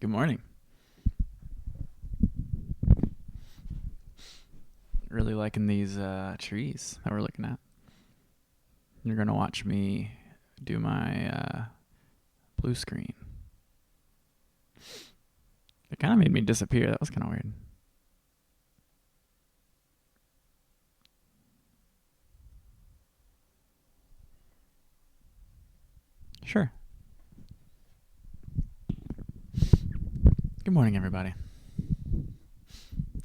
Good morning. Really liking these trees that we're looking at. You're gonna watch me do my blue screen. It kind of made me disappear. That was kind of weird. Sure. Good morning, everybody.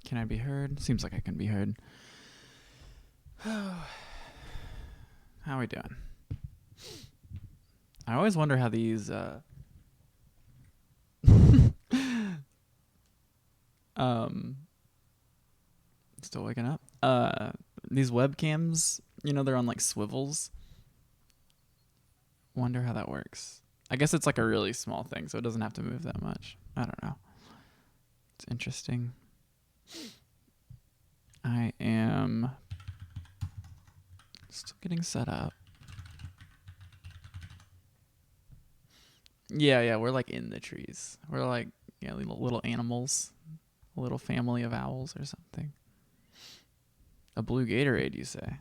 Can I be heard? Seems like I can be heard. How are we doing? I always wonder how these um still waking up. These webcams, they're on like swivels. Wonder how that works. I guess it's like a really small thing, so it doesn't have to move that much. I don't know. It's interesting. I am still getting set up. Yeah, we're like in the trees. We're like, little animals, a little family of owls or something. A blue Gatorade, you say?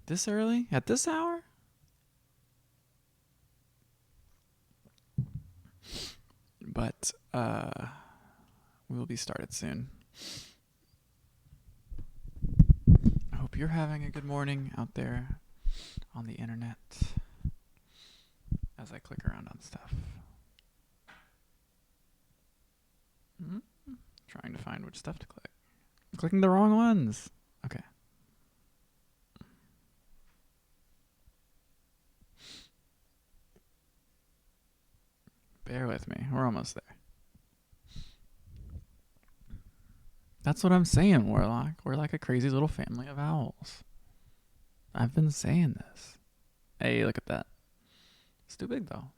This early? At this hour? But we will be started soon. I hope you're having a good morning out there on the internet as I click around on stuff. Trying to find which stuff to click. I'm clicking the wrong ones. Okay. Bear with me. We're almost there. That's what I'm saying, Warlock. We're like a crazy little family of owls. I've been saying this. Hey, look at that. It's too big, though.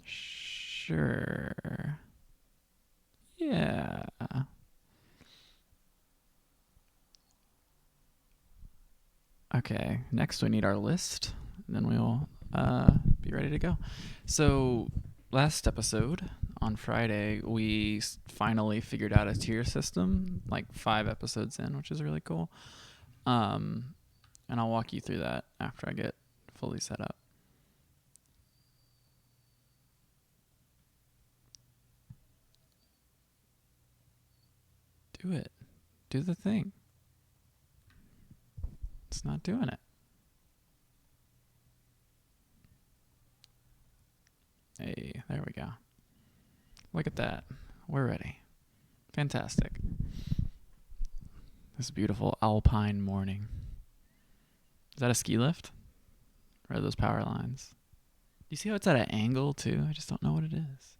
Sure. Yeah. Okay, next we need our list, and then we'll be ready to go. So, last episode on Friday, we finally figured out a tier system, like 5 episodes in, which is really cool. And I'll walk you through that after I get fully set up. Do it. Do the thing. It's not doing it. Hey, there we go. Look at that. We're ready. Fantastic. This beautiful alpine morning. Is that a ski lift? Or are those power lines? Do you see how it's at an angle too? I just don't know what it is.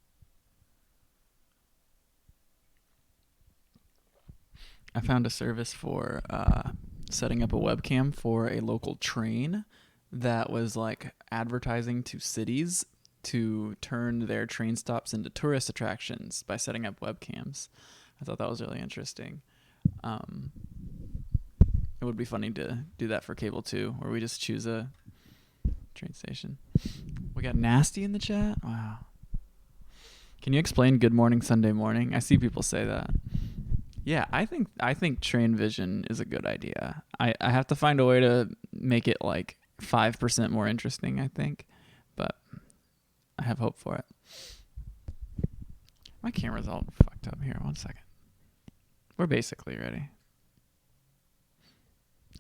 I found a service for setting up a webcam for a local train that was like advertising to cities to turn their train stops into tourist attractions by setting up webcams. I thought that was really interesting. It would be funny to do that for cable too, where we just choose a train station. We got Nasty in the chat. Wow. Can you explain Good Morning Sunday Morning? I see people say that. Yeah, I think train vision is a good idea. I have to find a way to make it like 5% more interesting, I think. But I have hope for it. My camera's all fucked up here. 1 second. We're basically ready.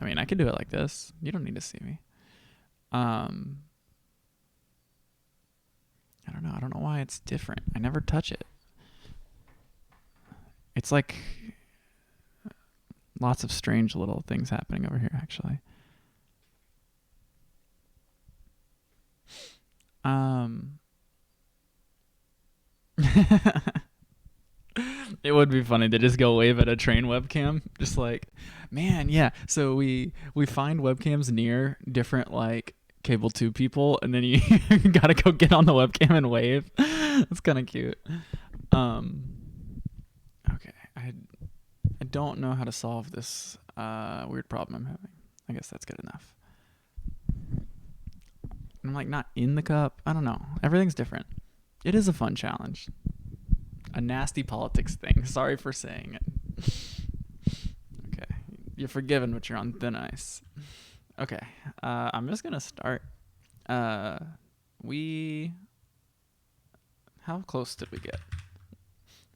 I mean, I could do it like this. You don't need to see me. I don't know. I don't know why it's different. I never touch it. It's like lots of strange little things happening over here, actually. It would be funny to just go wave at a train webcam, just like, man, yeah. So we find webcams near different like cable 2 people, and then you gotta go get on the webcam and wave. That's kind of cute. Okay, I don't know how to solve this weird problem I'm having. I guess that's good enough. I'm like not in the cup. I don't know. Everything's different. It is a fun challenge. A nasty politics thing. Sorry for saying it. Okay. You're forgiven, but you're on thin ice. Okay. I'm just going to start. How close did we get?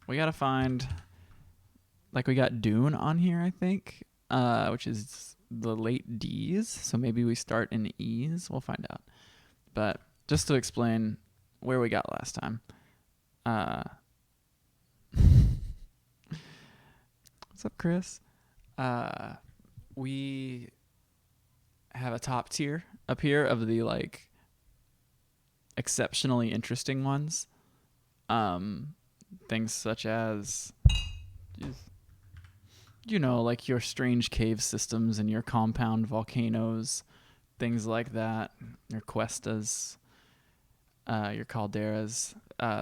We got to find, like, we got Dune on here, I think, which is the late D's. So maybe we start in E's. We'll find out. But just to explain where we got last time. What's up, Chris? We have a top tier up here of the like exceptionally interesting ones. Things such as, like your strange cave systems and your compound volcanoes, things like that, your cuestas, your calderas,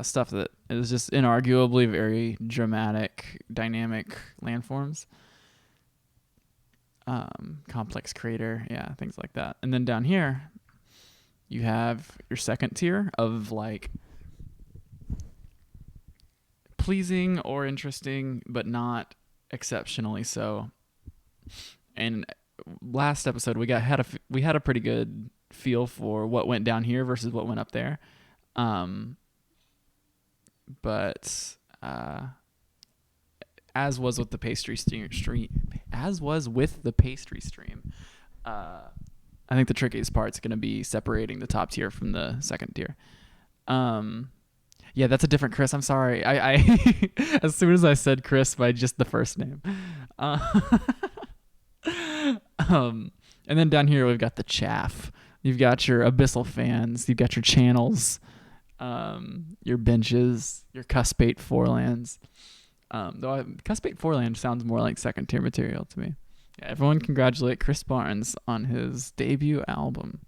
stuff that is just inarguably very dramatic, dynamic landforms. Complex crater, yeah, things like that. And then down here, you have your second tier of like pleasing or interesting, but not exceptionally so. And last episode, we had a pretty good feel for what went down here versus what went up there. But as was with the pastry stream, I think the trickiest part is going to be separating the top tier from the second tier. Yeah, that's a different Chris. I'm sorry. I as soon as I said Chris by just the first name. And then down here we've got the chaff. You've got your abyssal fans. You've got your channels, your benches, your cuspate forelands. Though cuspate foreland sounds more like second tier material to me. Yeah, everyone congratulate Chris Barnes on his debut album.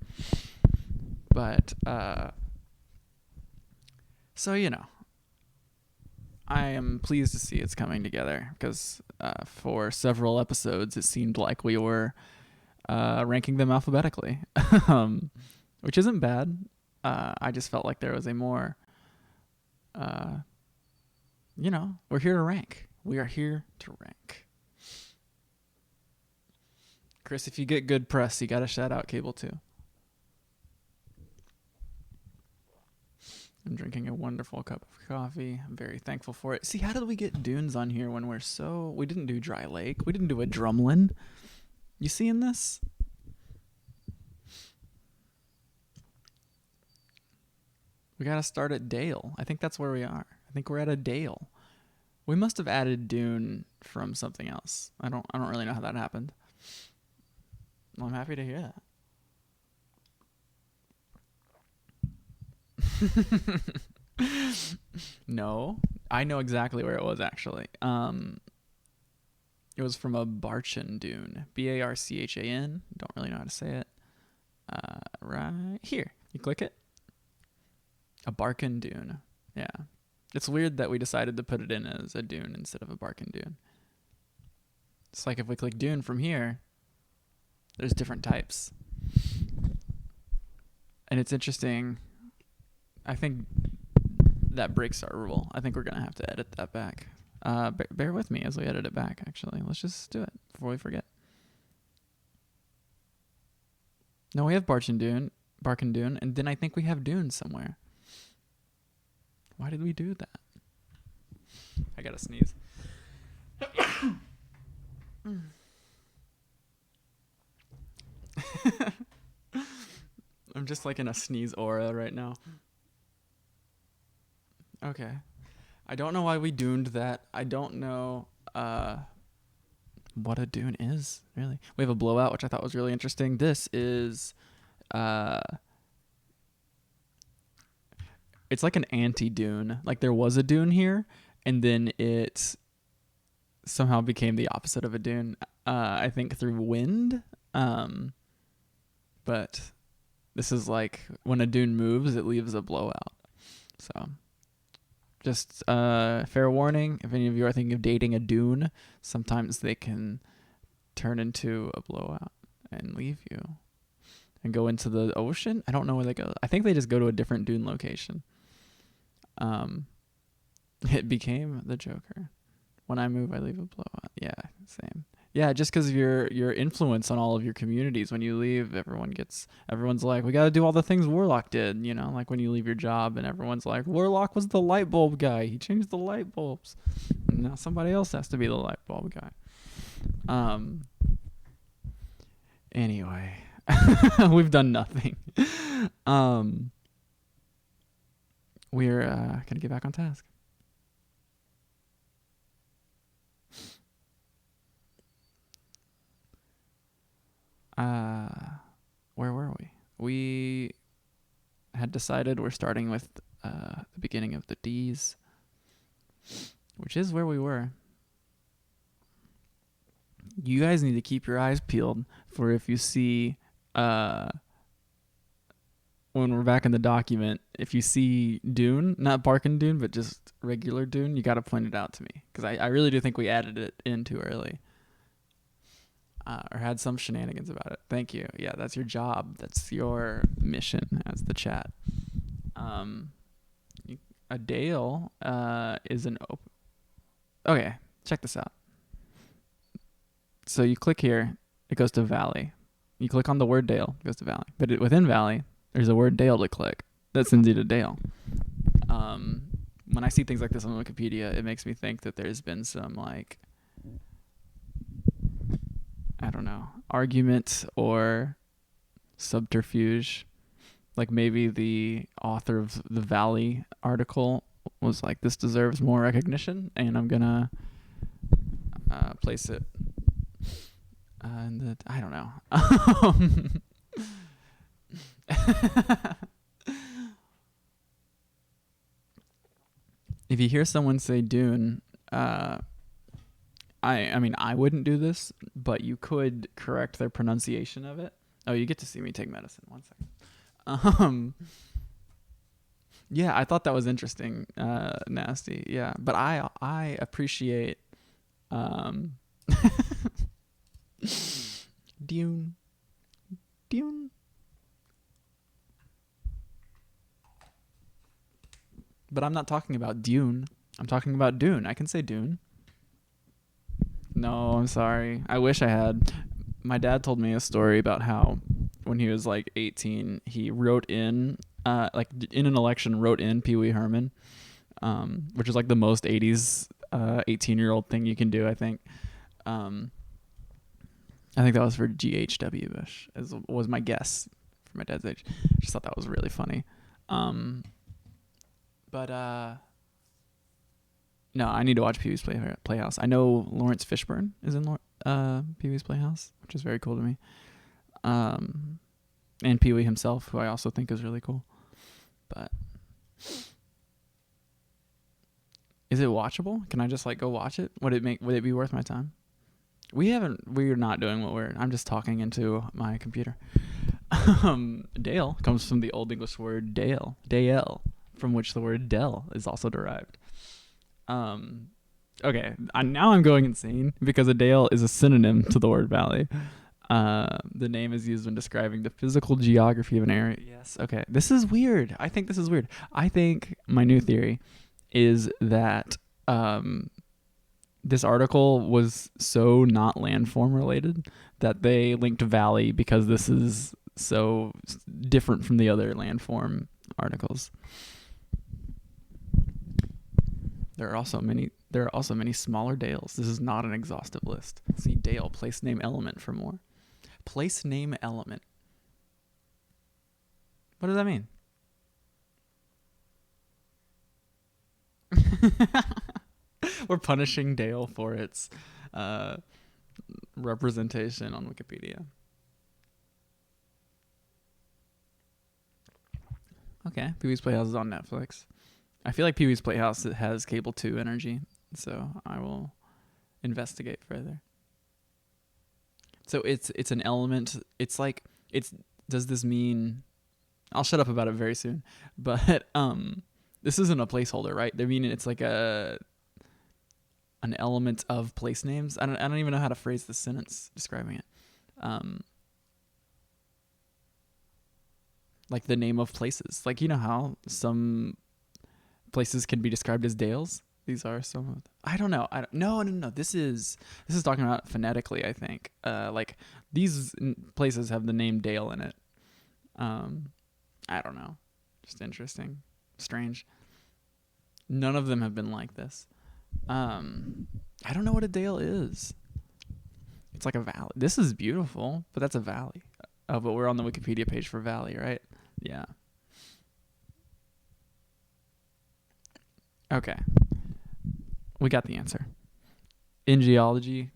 But so I am pleased to see it's coming together because for several episodes it seemed like we were ranking them alphabetically, which isn't bad. I just felt like there was a more, we're here to rank. We are here to rank. Chris, if you get good press, you got to shout out Cable 2. I'm drinking a wonderful cup of coffee. I'm very thankful for it. See, how did we get dunes on here when we didn't do Dry Lake. We didn't do a drumlin. You seeing this? We got to start at Dale. I think that's where we are. I think we're at a Dale. We must have added Dune from something else. I don't really know how that happened. Well, I'm happy to hear that. No, I know exactly where it was actually. It was from a Barchan dune. Barchan. Don't really know how to say it. Right here. You click it. A Barchan dune. Yeah. It's weird that we decided to put it in as a dune instead of a Barchan dune. It's like if we click dune from here, there's different types. And it's interesting. I think that breaks our rule. I think we're going to have to edit that back. Bear with me as we edit it back, actually. Let's just do it before we forget. No, we have Barchan dune, and then I think we have dune somewhere. Why did we do that? I gotta sneeze. I'm just like in a sneeze aura right now. Okay. I don't know why we duned that. I don't know what a dune is, really. We have a blowout, which I thought was really interesting. This is it's like an anti-dune. Like there was a dune here, and then it somehow became the opposite of a dune. I think through wind. But this is like when a dune moves, it leaves a blowout. So Just fair warning, if any of you are thinking of dating a dune, sometimes they can turn into a blowout and leave you and go into the ocean. I don't know where they go. I think they just go to a different dune location. It became the Joker. When I move, I leave a blowout. Yeah, same. Yeah, just because of your influence on all of your communities. When you leave, everyone's like, we got to do all the things Warlock did. You know, like when you leave your job, and everyone's like, Warlock was the light bulb guy. He changed the light bulbs. And now somebody else has to be the light bulb guy. Anyway, we've done nothing. We're gonna get back on task. Where were we? We had decided we're starting with the beginning of the D's, which is where we were. You guys need to keep your eyes peeled for if you see, when we're back in the document, if you see Dune, not Barkin Dune, but just regular Dune, you got to point it out to me. Because I really do think we added it in too early. Or had some shenanigans about it. Thank you. Yeah, that's your job. That's your mission as the chat. A Dale is an open. Okay, check this out. So you click here, it goes to Valley. You click on the word Dale, it goes to Valley. But within Valley, there's a word Dale to click. That sends you to Dale. When I see things like this on Wikipedia, it makes me think that there's been some, like, I don't know, argument or subterfuge. Like maybe the author of the Valley article was like, this deserves more recognition, and I'm going to place it in the, I don't know. If you hear someone say Dune, I mean, I wouldn't do this, but you could correct their pronunciation of it. Oh, you get to see me take medicine. 1 second. Yeah, I thought that was interesting. Nasty. Yeah, but I appreciate Dune. But I'm not talking about Dune. I'm talking about Dune. I can say Dune. No, I'm sorry. I wish I had. My dad told me a story about how when he was like 18, he wrote in, like in an election, wrote in Pee Wee Herman, which is like the most 80s 18-year-old thing you can do, I think. I think that was for G.H.W. Bush, was my guess for my dad's age. I just thought that was really funny. But no, I need to watch Pee Wee's Playhouse. I know Lawrence Fishburne is in Pee Wee's Playhouse, which is very cool to me. And Pee Wee himself, who I also think is really cool. But is it watchable? Can I just like go watch it? Would it be worth my time? We're not doing I'm just talking into my computer. Dale comes from the Old English word Dale, from which the word Dell is also derived. Okay, now I'm going insane because a dale is a synonym to the word valley. The name is used when describing the physical geography of an area. Yes, okay. This is weird. I think this is weird. I think my new theory is that this article was so not landform related that they linked valley because this is so different from the other landform articles. There are also many smaller dales. This is not an exhaustive list. See Dale, place name element for more. Place name element. What does that mean? We're punishing Dale for its representation on Wikipedia. Okay, Pee Wee's Playhouse is on Netflix. I feel like Pee Wee's Playhouse has cable 2 energy, so I will investigate further. So it's an element. It's like does this mean? I'll shut up about it very soon. But This isn't a placeholder, right? I mean, it's like an element of place names. I don't even know how to phrase the sentence describing it. Um, like the name of places. Like, you know how some places can be described as dales? These are some of I don't know. No. This is talking about phonetically, I think. Like these places have the name Dale in it. I don't know. Just interesting. Strange. None of them have been like this. I don't know what a dale is. It's like a valley. This is beautiful, but that's a valley. Oh, but we're on the Wikipedia page for valley, right? Yeah. Okay. We got the answer. In geology,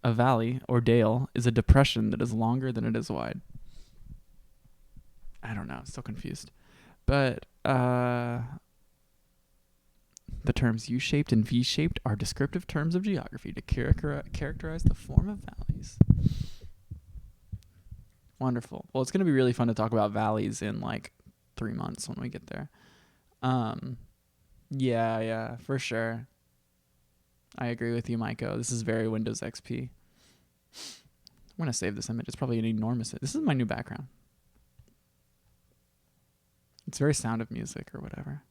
a valley or dale is a depression that is longer than it is wide. I don't know. I'm still confused. But the terms U-shaped and V-shaped are descriptive terms of geography to characterize the form of valleys. Wonderful. Well, it's going to be really fun to talk about valleys in like 3 months when we get there. Yeah, for sure. I agree with you, Maiko. This is very Windows XP. I'm going to save this image. It's probably an enormous... This is my new background. It's very Sound of Music or whatever.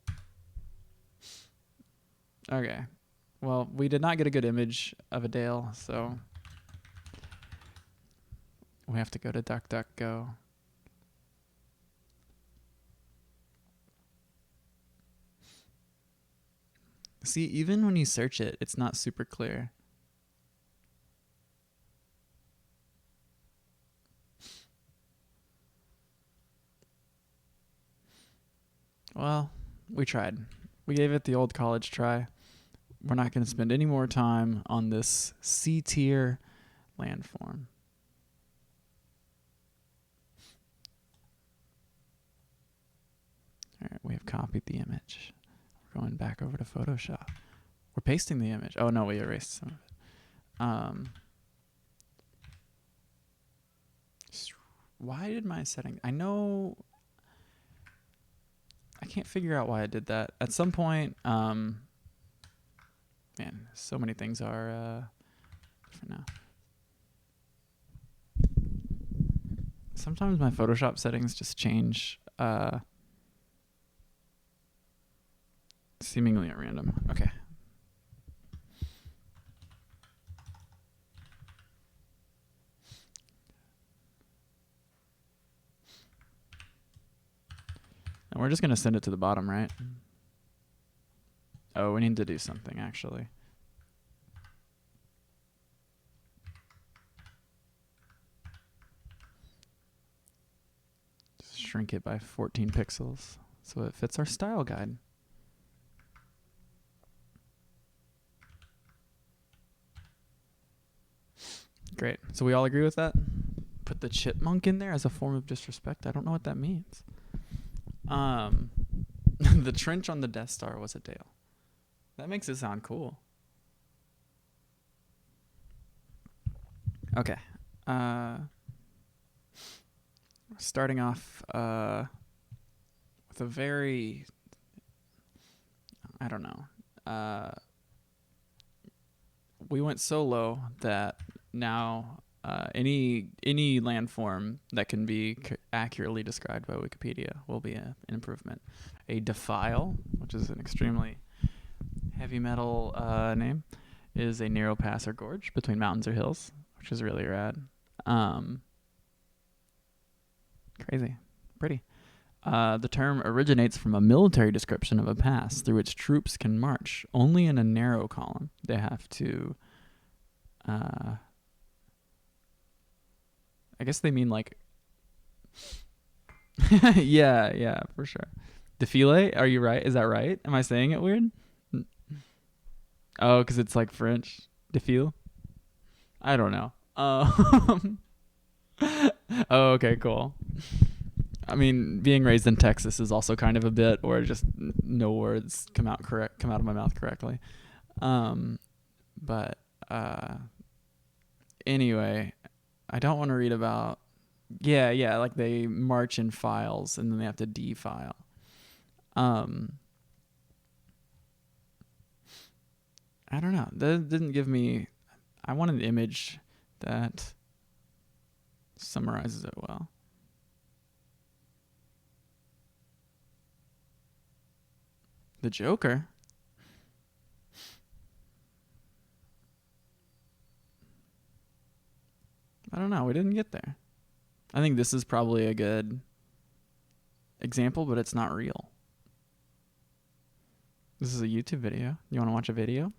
Okay. Well, we did not get a good image of a dale, so we have to go to DuckDuckGo. See, even when you search it, it's not super clear. Well, we tried. We gave it the old college try. We're not going to spend any more time on this C-tier landform. All right, we have copied the image. We're going back over to Photoshop. We're pasting the image. Oh, no, we erased some of it. Why did my setting... I know... I can't figure out why I did that. At some point... man, so many things are different now. Sometimes my Photoshop settings just change seemingly at random. Okay. And we're just going to send it to the bottom, right? Oh, we need to do something, actually. Just shrink it by 14 pixels so it fits our style guide. Great. So we all agree with that? Put the chipmunk in there as a form of disrespect? I don't know what that means. The trench on the Death Star was a dale. That makes it sound cool. Okay. Starting off with a very... I don't know. We went so low that now any landform that can be accurately described by Wikipedia will be an improvement. A defile, which is an extremely heavy metal name, is a narrow pass or gorge between mountains or hills, which is really rad. Crazy. Pretty. The term originates from a military description of a pass through which troops can march only in a narrow column. They have to... I guess they mean like... yeah, for sure. Defile? Are you right? Is that right? Am I saying it weird? Oh, because it's like French. Defile? I don't know. Oh, okay, cool. I mean, being raised in Texas is also kind of a bit, or just no words come out of my mouth correctly. But anyway, I don't want to read about... Yeah, like they march in files and then they have to defile. I don't know. That didn't give me. I want an image that summarizes it well. The Joker. I don't know. We didn't get there. I think this is probably a good example, but it's not real. This is a YouTube video. You want to watch a video?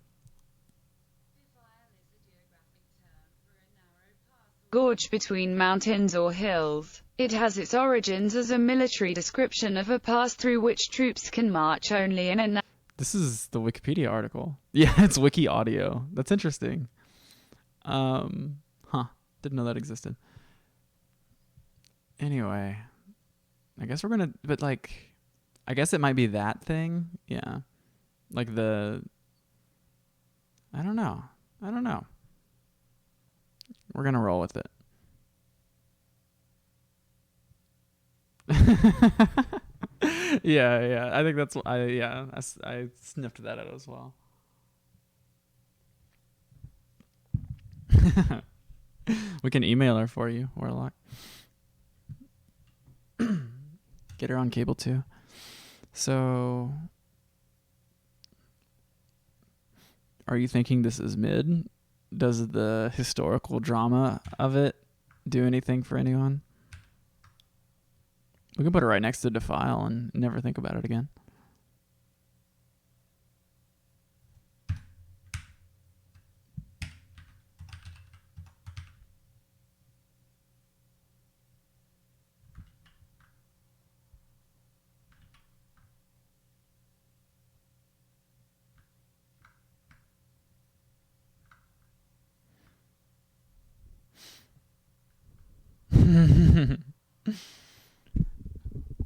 Gorge between mountains or hills. It has its origins as a military description of a pass through which troops can march only in a... This is the Wikipedia article. Yeah, it's wiki audio. That's interesting. Huh. Didn't know that existed. Anyway, I guess we're gonna, but like, I guess it might be that thing. Yeah. Like the, I don't know. We're gonna roll with it. Yeah. I think that's, I sniffed that out as well. We can email her for you, Warlock. Get her on cable too. So, are you thinking this is mid? Does the historical drama of it do anything for anyone? We can put it right next to Defile and never think about it again.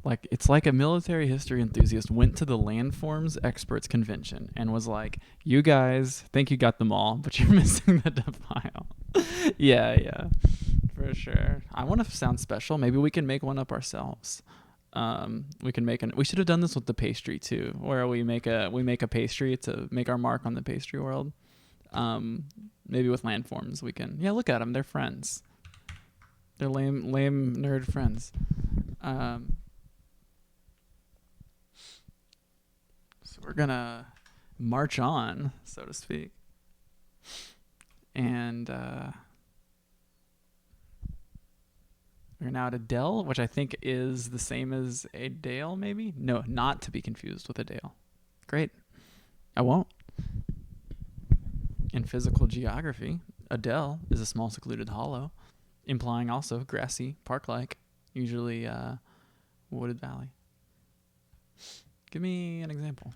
Like, it's like a military history enthusiast went to the landforms experts convention and was like, you guys think you got them all, but you're missing the Defile. Yeah, for sure. I want to sound special. Maybe we can make one up ourselves. We should have done this with the pastry too, where we make a pastry to make our mark on the pastry world. Maybe with landforms we can. Yeah, look at them. They're friends. They're lame nerd friends. So we're gonna march on, so to speak, and we're now at a Dell, which I think is the same as a Dale, maybe? No, not to be confused with a Dale. Great. I won't. In physical geography, a dell is a small secluded hollow, implying also grassy, park-like, usually wooded valley. Give me an example.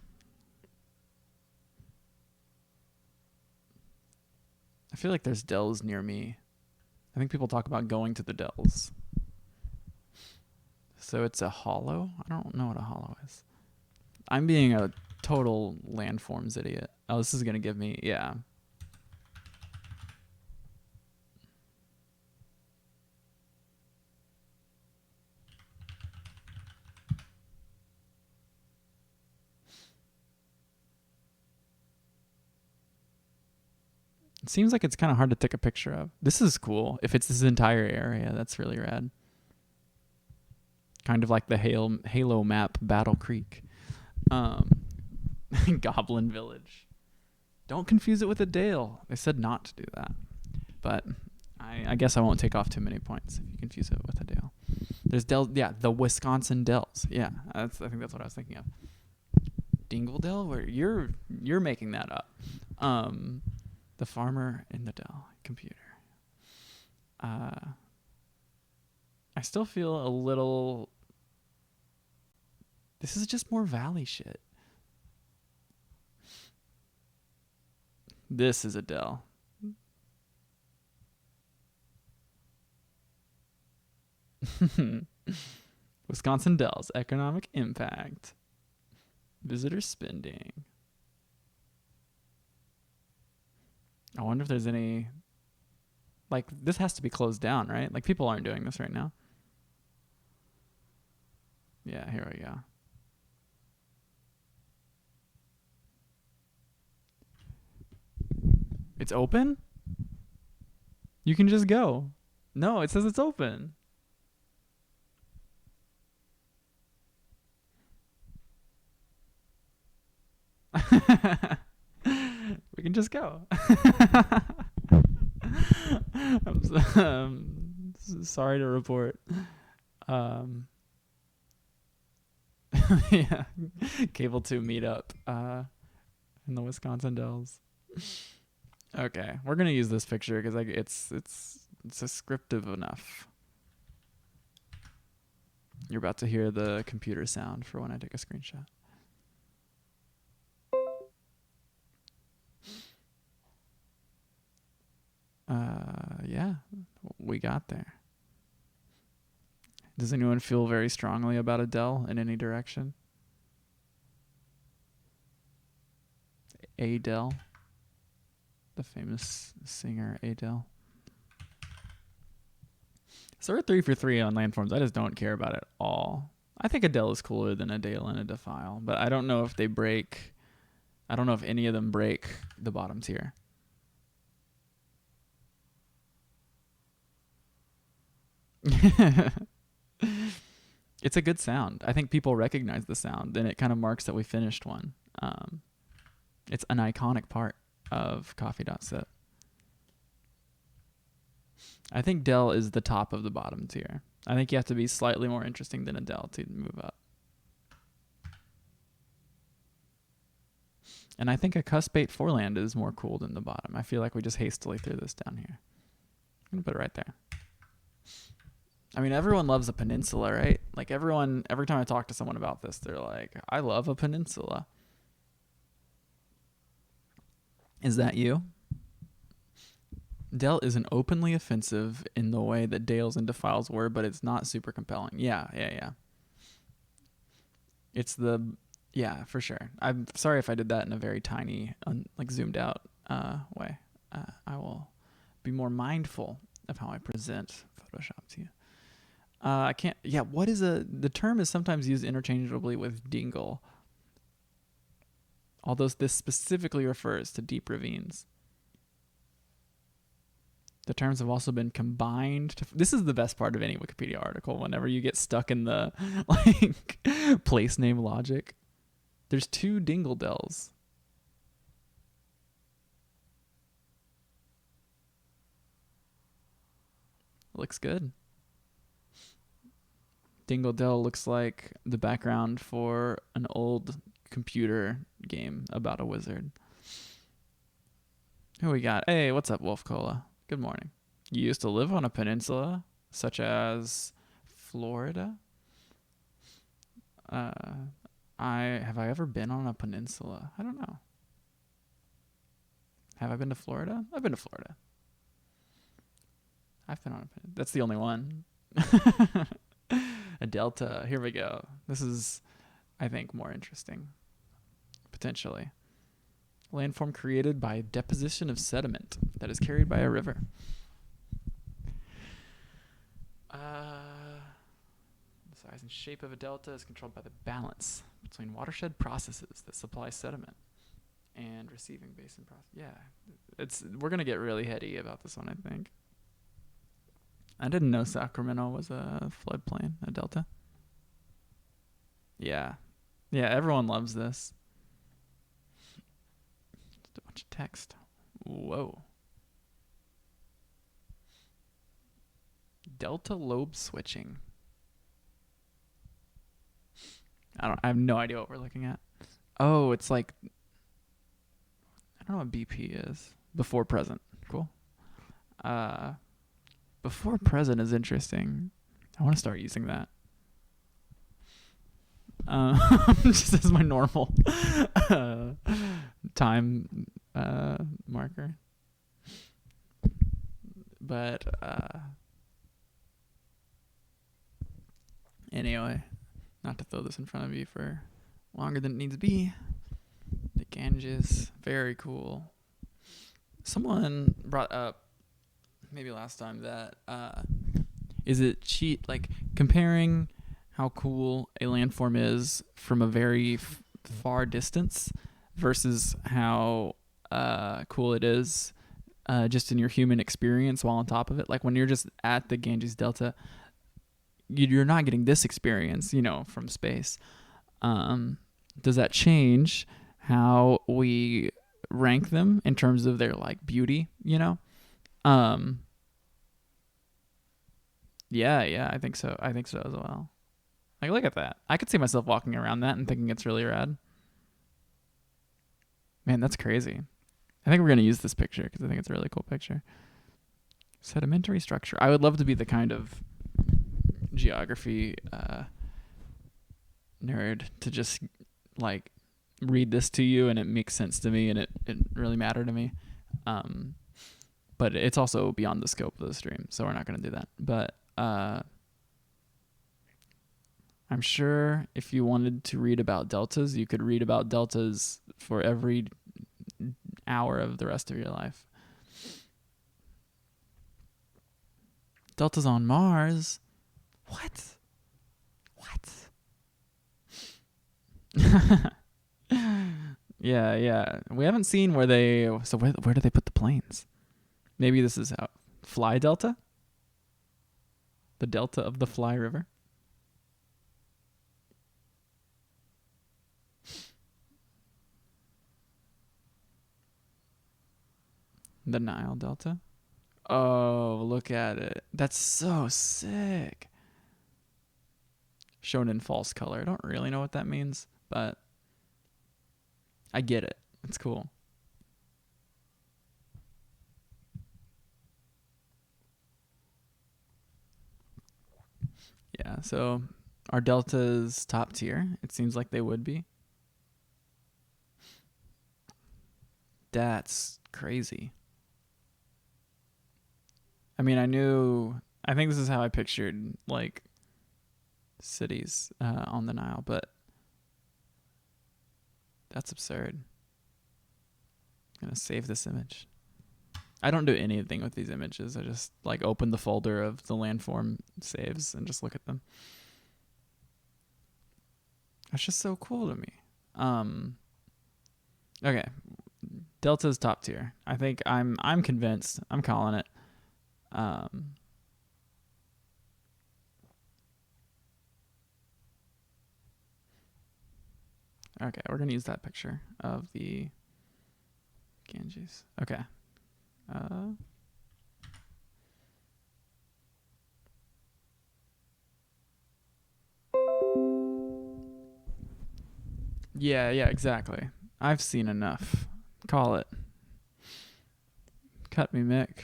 I feel like there's dells near me. I think people talk about going to the dells. So it's a hollow? I don't know what a hollow is. I'm being a total landforms idiot. Oh, this is going to give me, yeah. It seems like it's kind of hard to take a picture of. This is cool. If it's this entire area, that's really rad. Kind of like the Halo map, Battle Creek. Goblin Village. Don't confuse it with a Dale. They said not to do that. But I guess I won't take off too many points if you confuse it with a Dale. There's Dell, yeah, the Wisconsin Dells. Yeah, I think that's what I was thinking of. Dingledell, where you're making that up. The farmer in the Dell computer. I still feel a little. This is just more valley shit. This is a Dell. Wisconsin Dells, economic impact. Visitor spending. I wonder if there's any. Like, this has to be closed down, right? Like, people aren't doing this right now. Yeah, here we go. It's open? You can just go. No, it says it's open. We can just go. Sorry to report. Um, yeah, Cable 2 meetup in the Wisconsin Dells. Okay, we're gonna use this picture because it's descriptive enough. You're about to hear the computer sound for when I take a screenshot. Yeah, we got there. Does anyone feel very strongly about Adele in any direction? Adele, the famous singer Adele. So we're 3 for 3 on landforms. I just don't care about it all. I think Adele is cooler than Adele and a Defile, but I don't know if they break. I don't know if any of them break the bottom tier. It's a good sound. I think people recognize the sound, and it kind of marks that we finished one. It's an iconic part of Coffee.sit. I think Dell is the top of the bottom tier. I think you have to be slightly more interesting than Adele to move up. And I think a cuspate foreland is more cool than the bottom. I feel like we just hastily threw this down here. I'm going to put it right there. I mean, everyone loves a peninsula, right? Like everyone, every time I talk to someone about this, they're like, I love a peninsula. Is that you? Dell isn't openly offensive in the way that Dales and Defiles were, but it's not super compelling. Yeah. It's yeah, for sure. I'm sorry if I did that in a very tiny, like zoomed out way. I will be more mindful of how I present Photoshop to you. I can't, yeah, the term is sometimes used interchangeably with dingle. Although this specifically refers to deep ravines. The terms have also been combined. This is the best part of any Wikipedia article. Whenever you get stuck in the like place name logic, there's 2 dingle dells. Looks good. Dingle Dell looks like the background for an old computer game about a wizard. Who we got? Hey, what's up, Wolf Cola? Good morning. You used to live on a peninsula, such as Florida? Have I ever been on a peninsula? I don't know. Have I been to Florida? I've been to Florida. I've been on a peninsula. That's the only one. A delta. Here we go. This is, I think, more interesting. Potentially. Landform created by deposition of sediment that is carried by a river. The size and shape of a delta is controlled by the balance between watershed processes that supply sediment and receiving basin process. Yeah, we're gonna get really heady about this one, I think. I didn't know Sacramento was a floodplain, a delta. Yeah, everyone loves this. Just a bunch of text. Whoa. Delta lobe switching. I have no idea what we're looking at. Oh, it's like, I don't know what BP is. Before present. Cool. Before present is interesting. I want to start using that. Just as my normal time marker. But anyway, not to throw this in front of you for longer than it needs to be. The Ganges, very cool. Someone brought up maybe last time that is it cheat, like comparing how cool a landform is from a very far distance versus how cool it is just in your human experience while on top of it. Like when you're just at the Ganges Delta, you're not getting this experience, from space. Does that change how we rank them in terms of their like beauty? Um, yeah, I think so. I think so as well. Like, look at that. I could see myself walking around that and thinking it's really rad. Man, that's crazy. I think we're gonna use this picture because I think it's a really cool picture. Sedimentary structure. I would love to be the kind of geography nerd to just like read this to you and it makes sense to me and it really mattered to me. But it's also beyond the scope of the stream, so we're not going to do that. But I'm sure if you wanted to read about deltas, you could read about deltas for every hour of the rest of your life. Deltas on Mars? What? Yeah. We haven't seen where they. So where do they put the planes? Maybe this is how Fly Delta. The delta of the Fly River. The Nile Delta. Oh, look at it. That's so sick. Shown in false color. I don't really know what that means, but I get it. It's cool. Yeah, so are deltas top tier? It seems like they would be. That's crazy. I mean, I think this is how I pictured like cities on the Nile, but that's absurd. I'm gonna save this image. I don't do anything with these images. I just like open the folder of the landform saves and just look at them. That's just so cool to me. Okay, Delta's top tier. I think I'm convinced. I'm calling it. Okay, we're gonna use that picture of the Ganges. Okay. Yeah, exactly. I've seen enough. Call it. Cut me, Mick.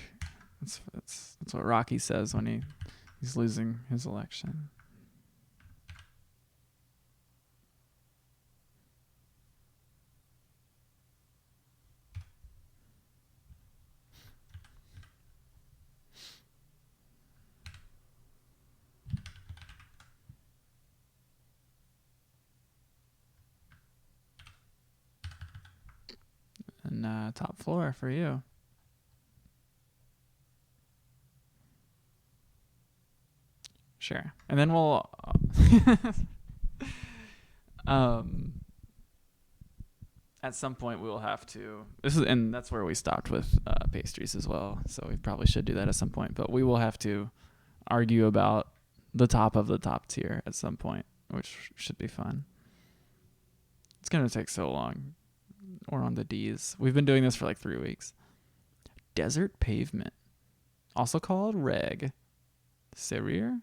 That's what Rocky says when he's losing his election. And top floor for you. Sure. And then we'll at some point we will have to and that's where we stopped with pastries as well, so we probably should do that at some point, but we will have to argue about the top of the top tier at some point, which should be fun. It's gonna take so long. We're on the D's. We've been doing this for like 3 weeks. Desert pavement, also called reg Serir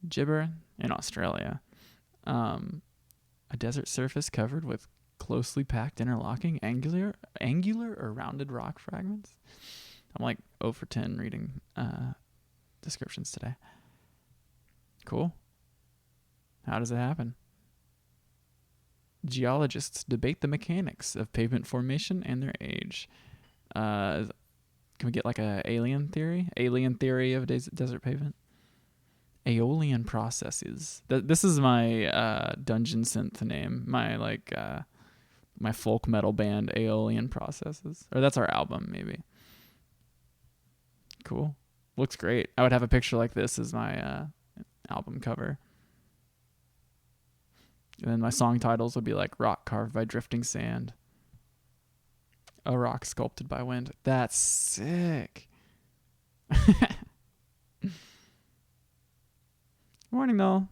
gibber in Australia. A desert surface covered with closely packed, interlocking, angular or rounded rock fragments. I'm like 0 for 10 reading descriptions today. Cool. How does it happen? Geologists debate the mechanics of pavement formation and their age. Can we get like a alien theory? Alien theory of desert pavement? Aeolian processes. This is my dungeon synth name. My my folk metal band, Aeolian Processes. Or that's our album, maybe. Cool. Looks great. I would have a picture like this as my album cover. And then my song titles would be like Rock Carved by Drifting Sand. A rock sculpted by wind. That's sick. Morning, though.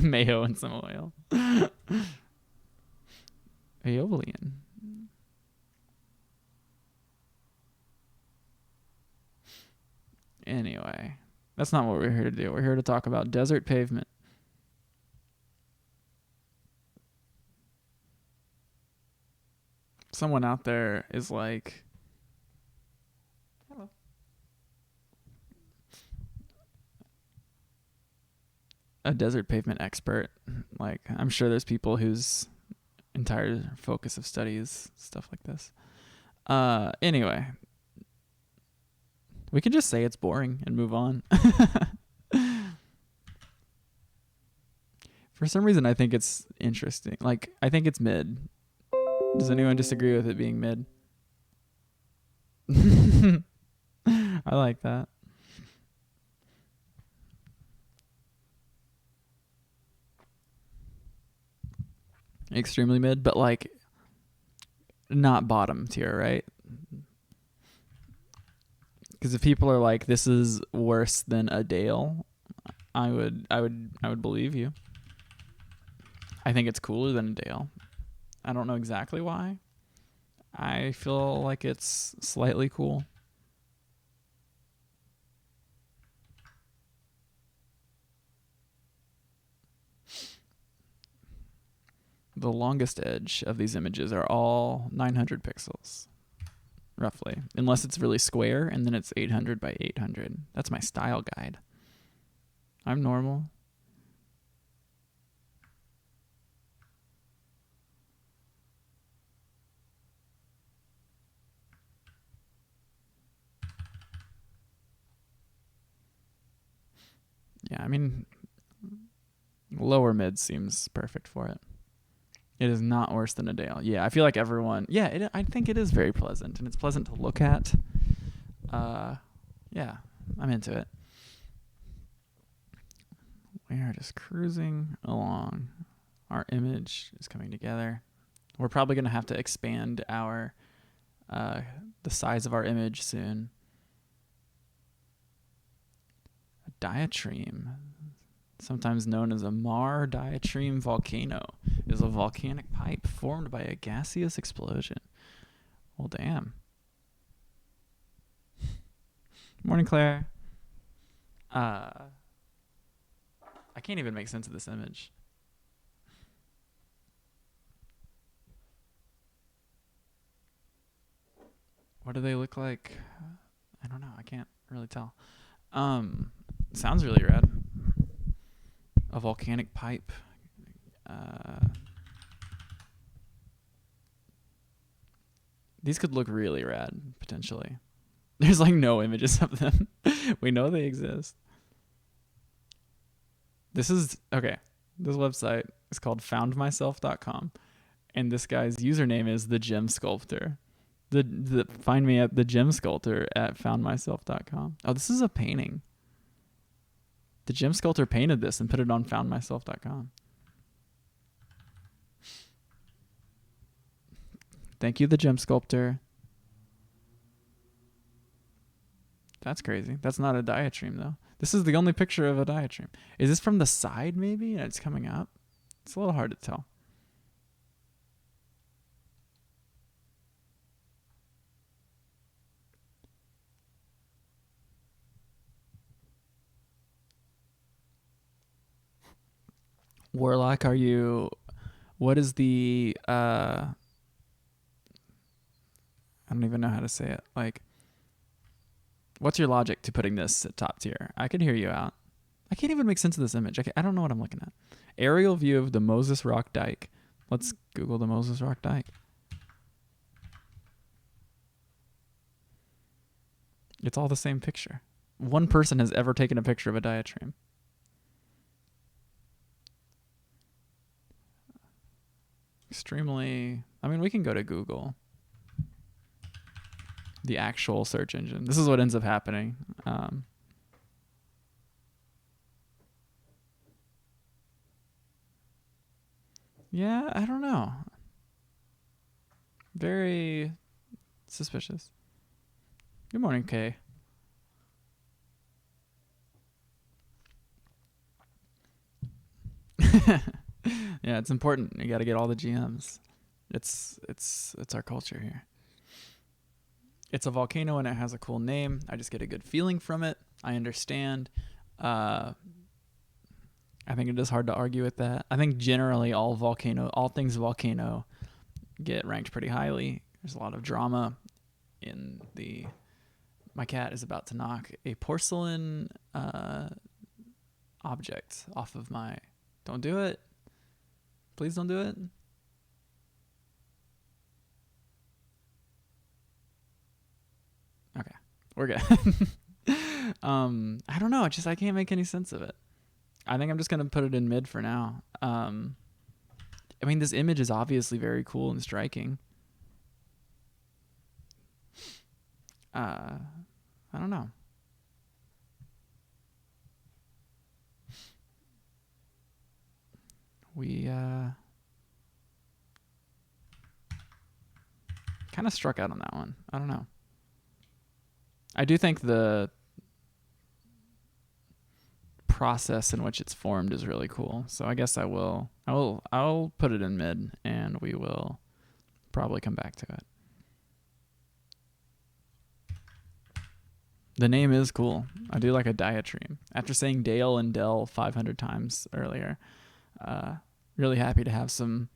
Mayo and some oil. Aeolian. Anyway, that's not what we're here to do. We're here to talk about desert pavement. Someone out there is like, hello, a desert pavement expert. Like, I'm sure there's people whose entire focus of study is stuff like this. Anyway, we can just say it's boring and move on. For some reason, I think it's interesting. Like, I think it's mid. Does anyone disagree with it being mid? I like that. Extremely mid, but like not bottom tier, right? Because if people are like, this is worse than a Dale, I would believe you. I think it's cooler than a Dale. I don't know exactly why. I feel like it's slightly cool. The longest edge of these images are all 900 pixels, roughly. Unless it's really square, and then it's 800 by 800. That's my style guide. I'm normal. Yeah, I mean, lower mid seems perfect for it. It is not worse than a Dale. Yeah, I feel like everyone. Yeah, I think it is very pleasant, and it's pleasant to look at. Yeah, I'm into it. We are just cruising along. Our image is coming together. We're probably going to have to expand our the size of our image soon. A diatreme, sometimes known as a Mar diatreme volcano, is a volcanic pipe formed by a gaseous explosion. Well, damn. Morning, Claire. I can't even make sense of this image. What do they look like? I don't know. I can't really tell. Sounds really red. A volcanic pipe. These could look really rad, potentially. There's like no images of them. We know they exist. This is, okay, this website is called foundmyself.com, and this guy's username is the gem sculptor. Find me at the gem sculptor at foundmyself.com. Oh, this is a painting. The gem sculptor painted this and put it on foundmyself.com. Thank you, the gem sculptor. That's crazy. That's not a diatreme, though. This is the only picture of a diatreme. Is this from the side, maybe, and it's coming up? It's a little hard to tell. Warlock, are you... What is the... I don't even know how to say it. Like, what's your logic to putting this at top tier? I could hear you out. I can't even make sense of this image. I don't know what I'm looking at. Aerial view of the Moses Rock Dike. Let's Google the Moses Rock Dike. It's all the same picture. One person has ever taken a picture of a diatreme. Extremely... I mean, we can go to Google. The actual search engine. This is what ends up happening. Yeah, I don't know. Very suspicious. Good morning, Kay. Yeah, it's important. You got to get all the GMs. It's our culture here. It's a volcano and it has a cool name. I just get a good feeling from it. I understand. Uh, I think it is hard to argue with that. I think generally all things volcano get ranked pretty highly. There's a lot of drama in the. My cat is about to knock a porcelain object off of my. Don't do it. Please don't do it. Okay, we're good. I don't know. I can't make any sense of it. I think I'm just gonna put it in mid for now. I mean, this image is obviously very cool and striking. I don't know. We kind of struck out on that one. I don't know. I do think the process in which it's formed is really cool. So I guess I'll put it in mid, and we will probably come back to it. The name is cool. I do like a diatrieme. After saying Dale and Dell 500 times earlier, really happy to have some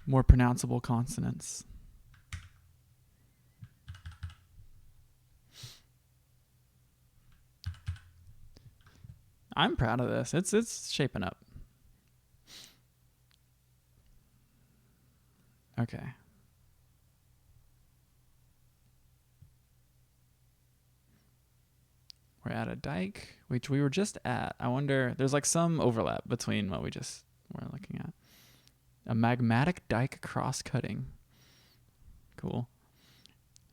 more pronounceable consonants. I'm proud of this. It's shaping up. Okay. We're at a dike, which we were just at. I wonder, there's like some overlap between what we just were looking at. A magmatic dike cross-cutting. Cool.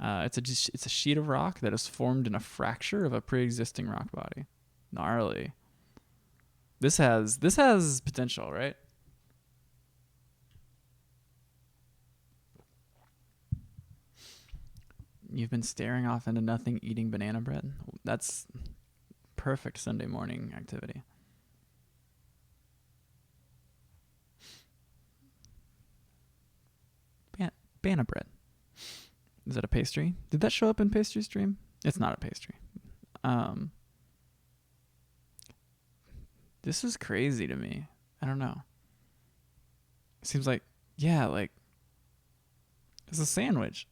It's a sheet of rock that is formed in a fracture of a pre-existing rock body. Gnarly. This has potential, right? You've been staring off into nothing, eating banana bread. That's perfect Sunday morning activity. Banana bread. Is that a pastry? Did that show up in pastry stream? It's not a pastry. This is crazy to me. I don't know. It seems like, yeah, like it's a sandwich.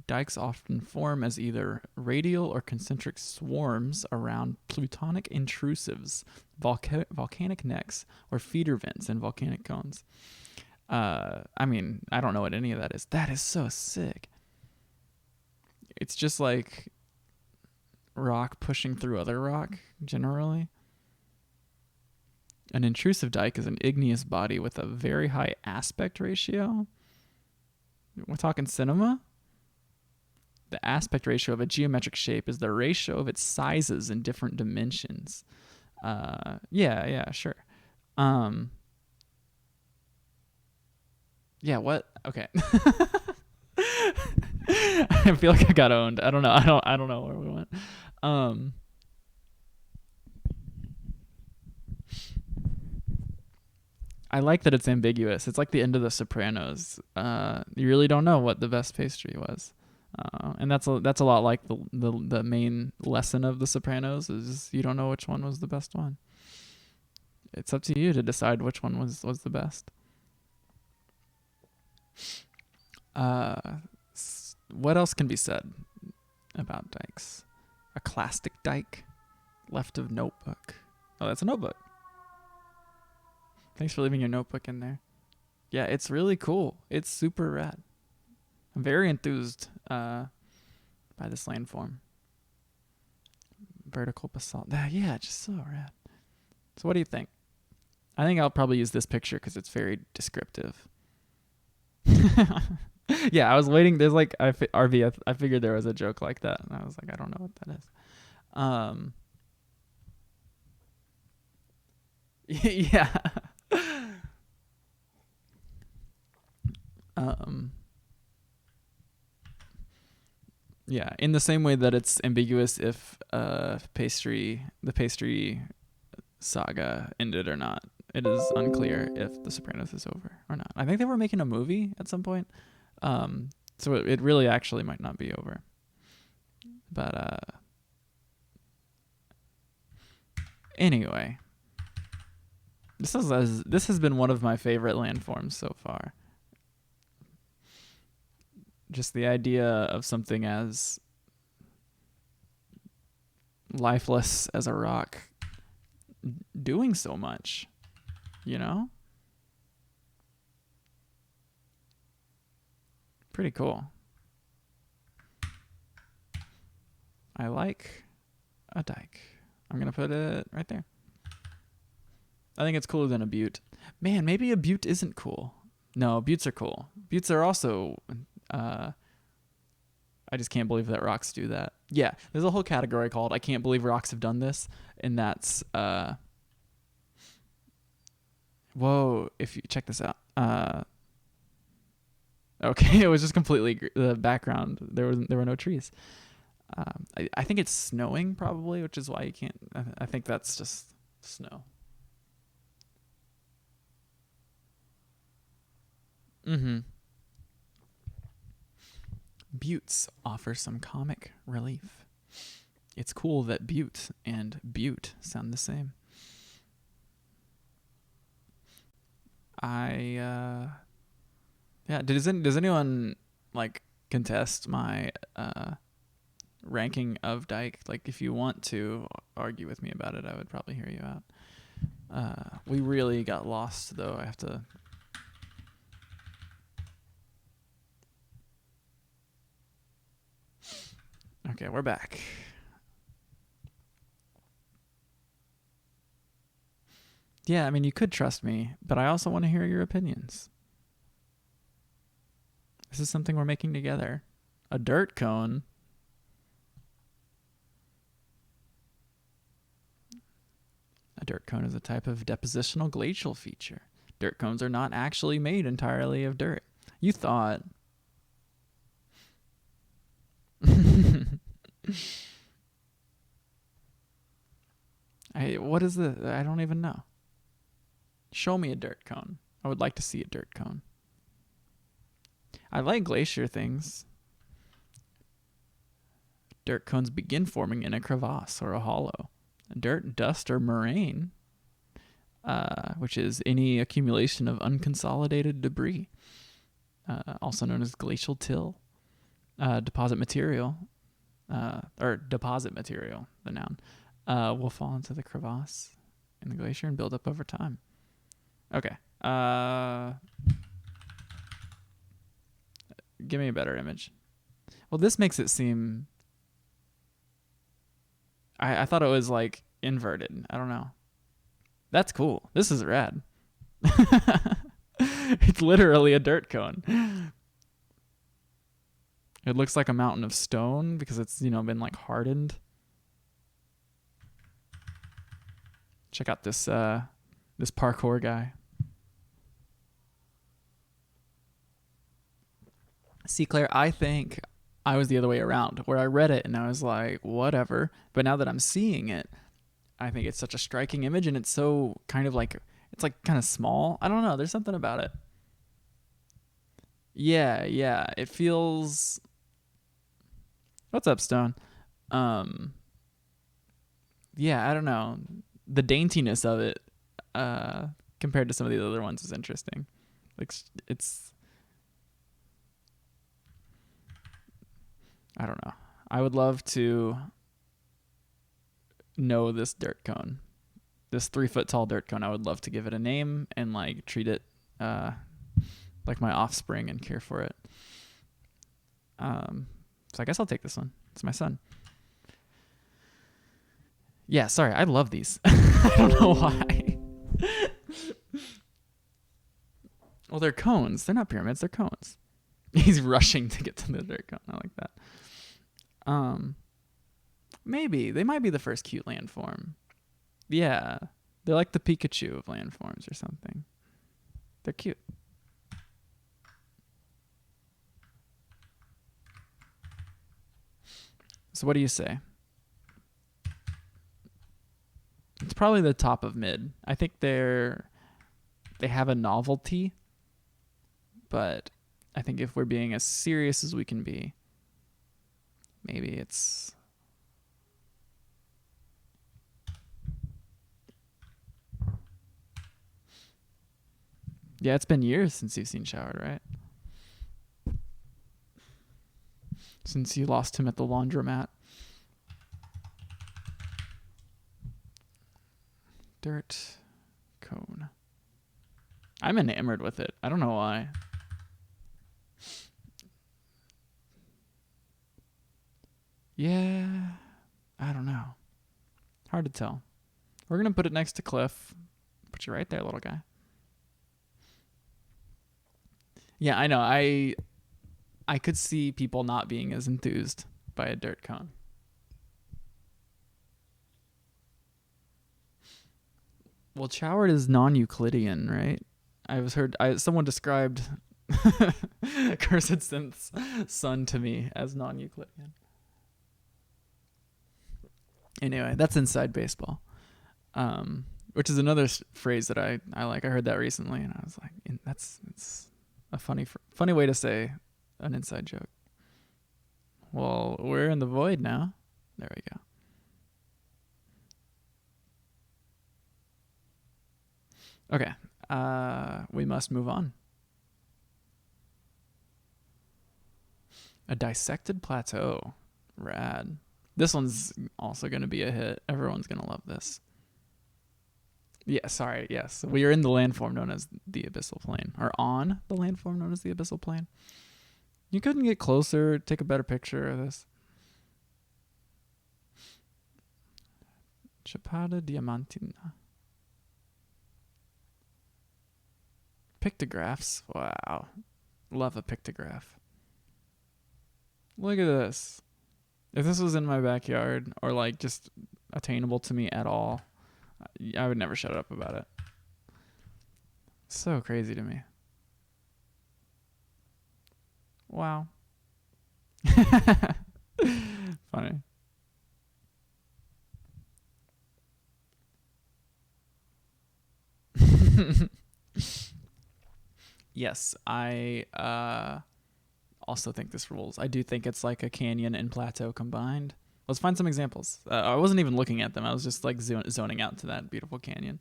Dikes often form as either radial or concentric swarms around plutonic intrusives, volcanic necks, or feeder vents in volcanic cones. I mean, I don't know what any of that is. That is so sick. It's just like rock pushing through other rock, generally. An intrusive dike is an igneous body with a very high aspect ratio. We're talking cinema. The aspect ratio of a geometric shape is the ratio of its sizes in different dimensions. Yeah, sure. Yeah, what? Okay. I feel like I got owned. I don't know. I don't know where we went. I like that it's ambiguous. It's like the end of The Sopranos. You really don't know what the best pastry was. And that's a lot like the main lesson of The Sopranos is you don't know which one was the best one. It's up to you to decide which one was the best. What else can be said about dikes? A clastic dike left of notebook. Oh, that's a notebook. Thanks for leaving your notebook in there. Yeah, it's really cool. It's super rad. I'm very enthused by this landform. Vertical basalt. Yeah, just so rad. So what do you think? I think I'll probably use this picture because it's very descriptive. Yeah, I was waiting. There's like RV. I figured there was a joke like that, and I was like, I don't know what that is. Yeah. um yeah, in the same way that it's ambiguous if the pastry saga ended or not. It is unclear if The Sopranos is over or not. I think they were making a movie at some point. So it really actually might not be over. But anyway, this has been one of my favorite landforms so far. Just the idea of something as lifeless as a rock doing so much, you know? Pretty cool. I like a dike. I'm going to put it right there. I think it's cooler than a butte. Man, maybe a butte isn't cool. No, buttes are cool. Buttes are also I just can't believe that rocks do that. Yeah, there's a whole category called I can't believe rocks have done this, and that's whoa, if you check this out. Okay, it was just completely the background. There were no trees. I think it's snowing probably, which is why you can't. I think that's just snow. Mm-hmm. Buttes offer some comic relief. It's cool that butte and butte sound the same. Yeah. Does anyone like contest my ranking of dike? Like, if you want to argue with me about it, I would probably hear you out. We really got lost though. I have to. Okay, we're back. Yeah, I mean, you could trust me, but I also want to hear your opinions. This is something we're making together. A dirt cone. A dirt cone is a type of depositional glacial feature. Dirt cones are not actually made entirely of dirt. You thought. What is the? I don't even know. Show me a dirt cone. I would like to see a dirt cone. I like glacier things. Dirt cones begin forming in a crevasse or a hollow. Dirt, dust, or moraine, which is any accumulation of unconsolidated debris, also known as glacial till, deposit material, the noun, will fall into the crevasse in the glacier and build up over time. Okay. Give me a better image. Well, this makes it seem. I thought it was like inverted. I don't know. That's cool. This is rad. It's literally a dirt cone. It looks like a mountain of stone because it's, been like hardened. Check out this parkour guy. See, Claire, I think I was the other way around, where I read it and I was like, whatever. But now that I'm seeing it, I think it's such a striking image, and it's so kind of like, it's like kind of small. I don't know. There's something about it. Yeah. It feels. What's up, Stone? Um, yeah, I don't know. The daintiness of it, compared to some of the other ones, is interesting. Like, it's. I don't know. I would love to know this dirt cone, this 3 foot tall dirt cone. I would love to give it a name and like treat it like my offspring and care for it. So I guess I'll take this one. It's my son. Yeah, sorry. I love these. I don't know why. Well, they're cones. They're not pyramids. They're cones. He's rushing to get to the dirt cone. I like that. Maybe they might be the first cute landform. Yeah, They're like the Pikachu of landforms or something. They're cute. So what do you say? It's probably the top of mid. I think they have a novelty, but I think if we're being as serious as we can be, maybe it's... Yeah, it's been years since you've seen Showered, right? Since you lost him at the laundromat. Dirt cone. I'm enamored with it. I don't know why. Yeah, I don't know. Hard to tell. We're going to put it next to Cliff. Put you right there, little guy. Yeah, I know. I could see people not being as enthused by a dirt cone. Well, Choward is non-Euclidean, right? Someone described Cursed Synth's son to me as non-Euclidean. Anyway, that's inside baseball, which is another phrase that I like. I heard that recently, and I was like, it's a funny way to say an inside joke. Well, we're in the void now. There we go. Okay, we must move on. A dissected plateau. Rad. This one's also going to be a hit. Everyone's going to love this. Yeah, sorry, yes. We are in the landform known as the Abyssal Plane. Or on the landform known as the Abyssal Plane. You couldn't get closer, take a better picture of this. Chapada Diamantina. Pictographs. Wow. Love a pictograph. Look at this. If this was in my backyard or like just attainable to me at all, I would never shut up about it. So crazy to me. Wow. Funny. Yes, I also think this rules. I do think it's like a canyon and plateau combined. Let's find some examples. I wasn't even looking at them. I was just like zoning out to that beautiful canyon.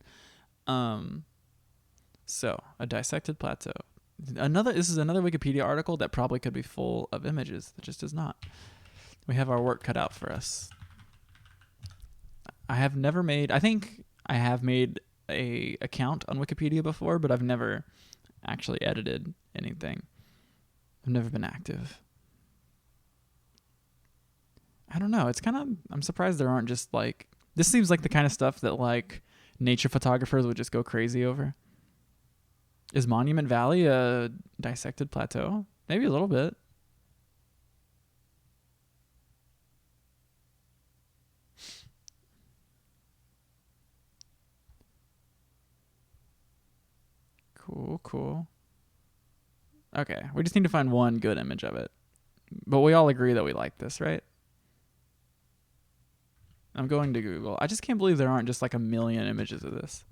So a dissected plateau. This is another Wikipedia article that probably could be full of images. That just is not. We have our work cut out for us. I think I have made a account on Wikipedia before, but I've never actually edited anything. I've never been active. I don't know. I'm surprised there aren't just like, this seems like the kind of stuff that like nature photographers would just go crazy over. Is Monument Valley a dissected plateau? Maybe a little bit. Cool. Okay, we just need to find one good image of it. But we all agree that we like this, right? I'm going to Google. I just can't believe there aren't just like a million images of this.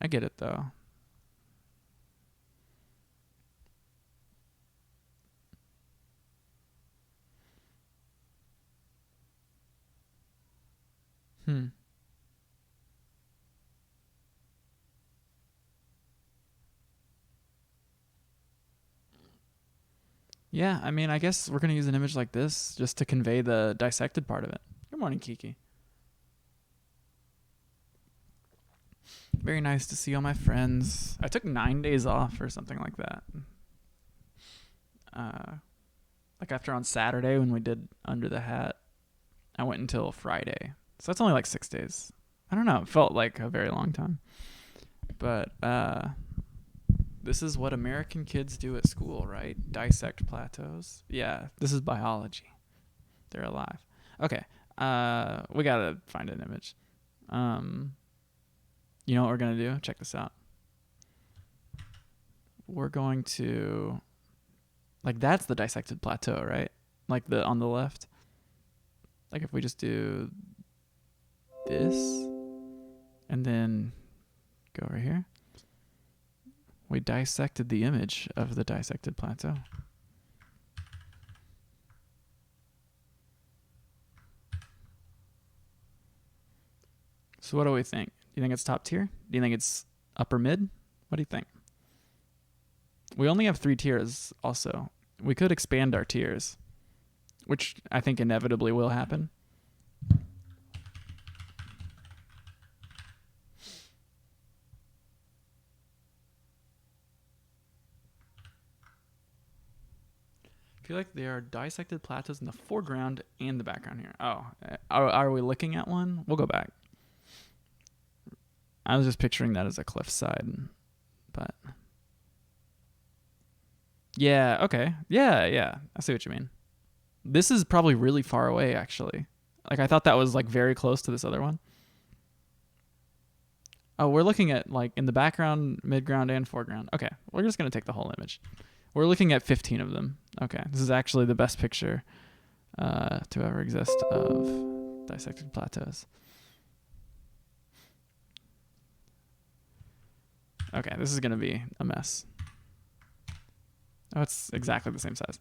I get it though. Yeah, I mean, I guess we're going to use an image like this just to convey the dissected part of it. Good morning, Kiki. Very nice to see all my friends. I took 9 days off or something like that. Like after on Saturday when we did Under the Hat, I went until Friday. So that's only like 6 days. I don't know. It felt like a very long time. But This is what American kids do at school, right? Dissect plateaus. Yeah, this is biology. They're alive. Okay. We gotta find an image. You know what we're gonna do? Check this out. We're going to, like, that's the dissected plateau, right? Like the on the left. Like if we just do this and then go over here, we dissected the image of the dissected plateau. So what do we think? Do you think it's top tier? Do you think it's upper mid? What do you think? We only have 3 tiers also. We could expand our tiers, which I think inevitably will happen. I feel like there are dissected plateaus in the foreground and the background here. Oh, are we looking at one? We'll go back. I was just picturing that as a cliffside, but yeah, okay. Yeah. I see what you mean. This is probably really far away, actually. Like, I thought that was, like, very close to this other one. Oh, we're looking at, like, in the background, midground, and foreground. Okay, we're just going to take the whole image. We're looking at 15 of them. Okay, this is actually the best picture to ever exist of dissected plateaus. Okay, this is going to be a mess. Oh, it's exactly the same size.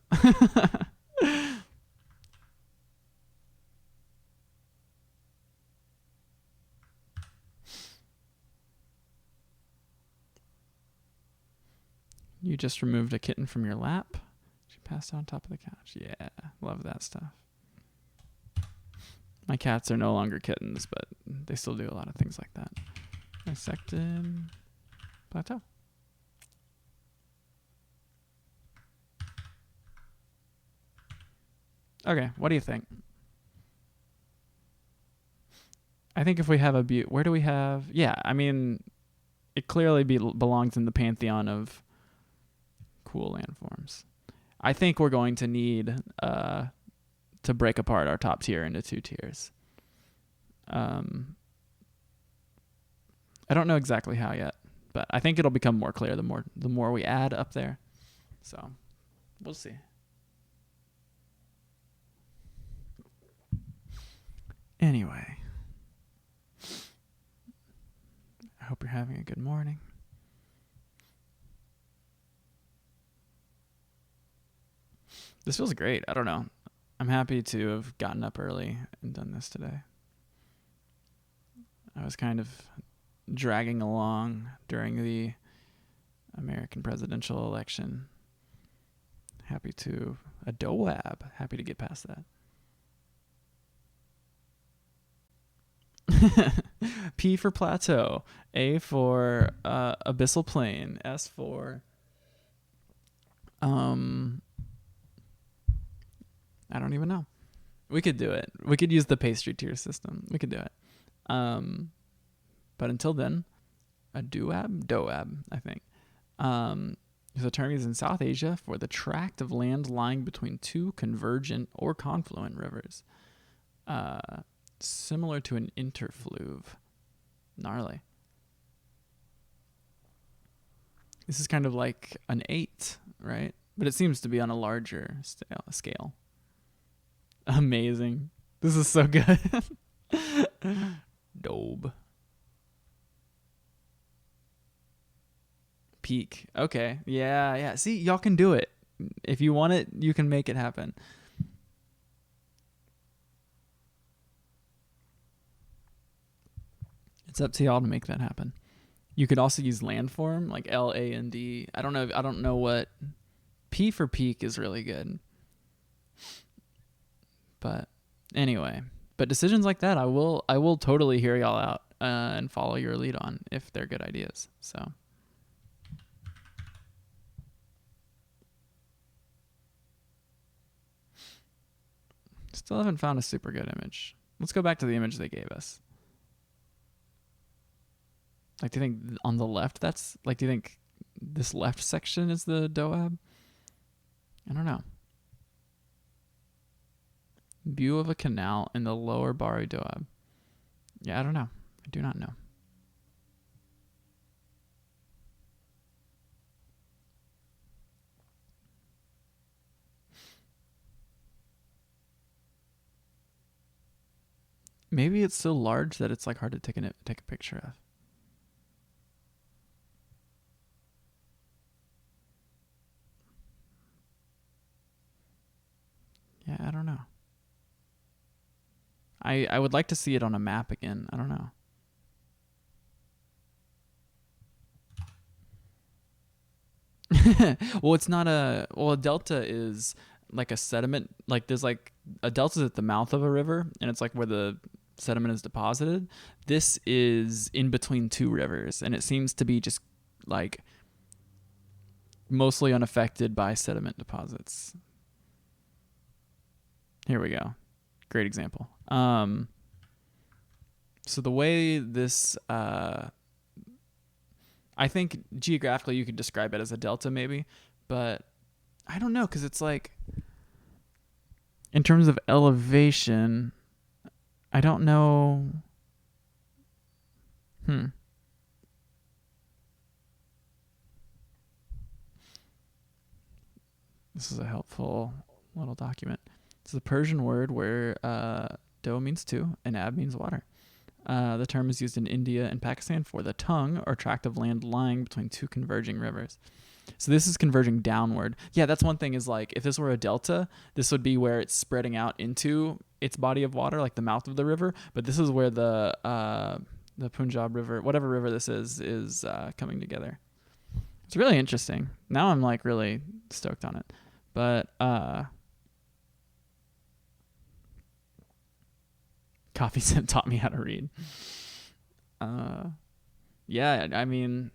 You just removed a kitten from your lap. She passed out on top of the couch. Yeah, love that stuff. My cats are no longer kittens, but they still do a lot of things like that. Dissected plateau. Okay, what do you think? I think if we have a where do we have? Yeah, I mean, it clearly belongs in the pantheon of cool landforms. I think we're going to need to break apart our top tier into 2 tiers. I don't know exactly how yet, but I think it'll become more clear the more we add up there. So we'll see. Anyway, I hope you're having a good morning. This feels great. I don't know. I'm happy to have gotten up early and done this today. I was kind of dragging along during the American presidential election. Happy to get past that. P for plateau, A for abyssal plain, S for I don't even know. We could do it. We could use the pastry tier system. We could do it. But until then, a doab, I think. The term is in South Asia for the tract of land lying between 2 convergent or confluent rivers. Similar to an interfluve. Gnarly. This is kind of like an 8, right? But it seems to be on a larger scale. Amazing. This is so good. Dobe. Peak. Okay. Yeah. See, y'all can do it. If you want it, you can make it happen. It's up to y'all to make that happen. You could also use landform, like LAND. I don't know what P for peak is really good. But anyway, decisions like that, I will totally hear y'all out and follow your lead on if they're good ideas. So still haven't found a super good image. Let's go back to the image they gave us. Like, do you think on the left do you think this left section is the Doab. I don't know. View of a canal in the lower Bari Doab. Yeah, I don't know. I do not know. Maybe it's so large that it's like hard to take a picture of. Yeah, I don't know. I would like to see it on a map again. I don't know. Well, it's not a delta is like a sediment. Like there's like a delta is at the mouth of a river, and it's like where the sediment is deposited. This is in between two rivers, and it seems to be just like mostly unaffected by sediment deposits. Here we go. Great example. So the way this, I think geographically you could describe it as a delta maybe, but I don't know because it's like, in terms of elevation, I don't know. This is a helpful little document. It's a Persian word where do means two and ab means water. The term is used in India and Pakistan for the tongue or tract of land lying between two converging rivers. So this is converging downward. Yeah, that's one thing is like if this were a delta, this would be where it's spreading out into its body of water, like the mouth of the river. But this is where the Punjab River, whatever river this is coming together. It's really interesting. Now I'm like really stoked on it. But Coffee Sim taught me how to read. Yeah, I mean,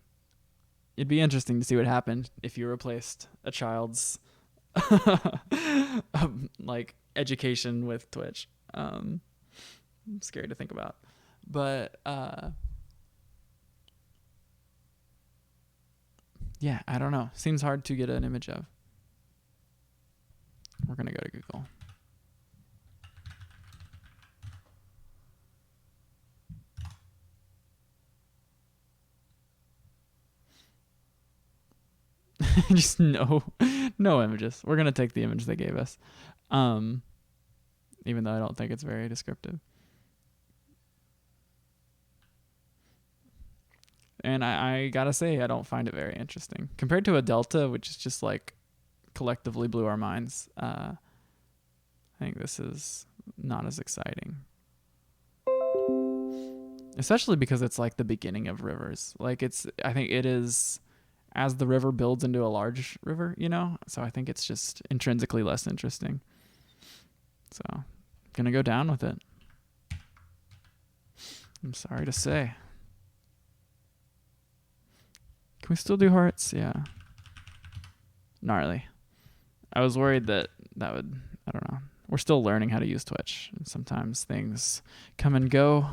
it'd be interesting to see what happened if you replaced a child's like education with Twitch. Scary to think about, but yeah, I don't know. Seems hard to get an image of. We're gonna go to Google. Just no images. We're gonna take the image they gave us, even though I don't think it's very descriptive. And I gotta say, I don't find it very interesting compared to a delta, which is just like collectively blew our minds. I think this is not as exciting, especially because it's like the beginning of rivers. Like I think it is as the river builds into a large river, you know? So I think it's just intrinsically less interesting. So I'm gonna go down with it. I'm sorry to say. Can we still do hearts? Yeah. Gnarly. I was worried that would, I don't know. We're still learning how to use Twitch. And sometimes things come and go.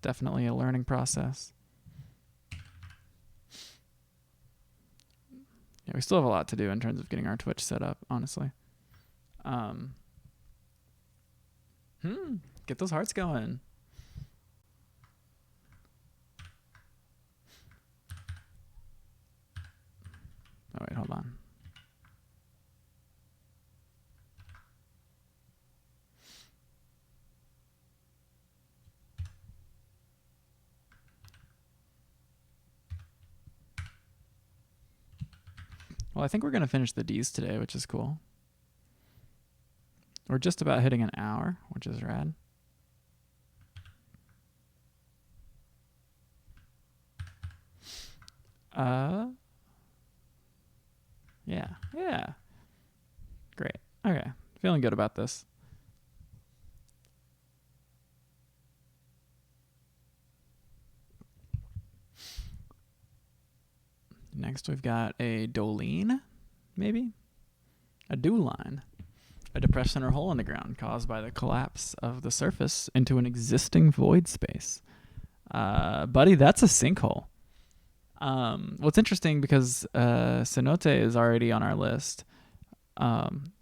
Definitely a learning process. Yeah, we still have a lot to do in terms of getting our Twitch set up, honestly. Get those hearts going. Oh, wait, hold on. Well, I think we're going to finish the Ds today, which is cool. We're just about hitting an hour, which is rad. Yeah. Great. Okay. Feeling good about this. Next, we've got a Dolene, maybe? A dew line. A depression or hole in the ground caused by the collapse of the surface into an existing void space. Buddy, that's a sinkhole. What's interesting because cenote is already on our list.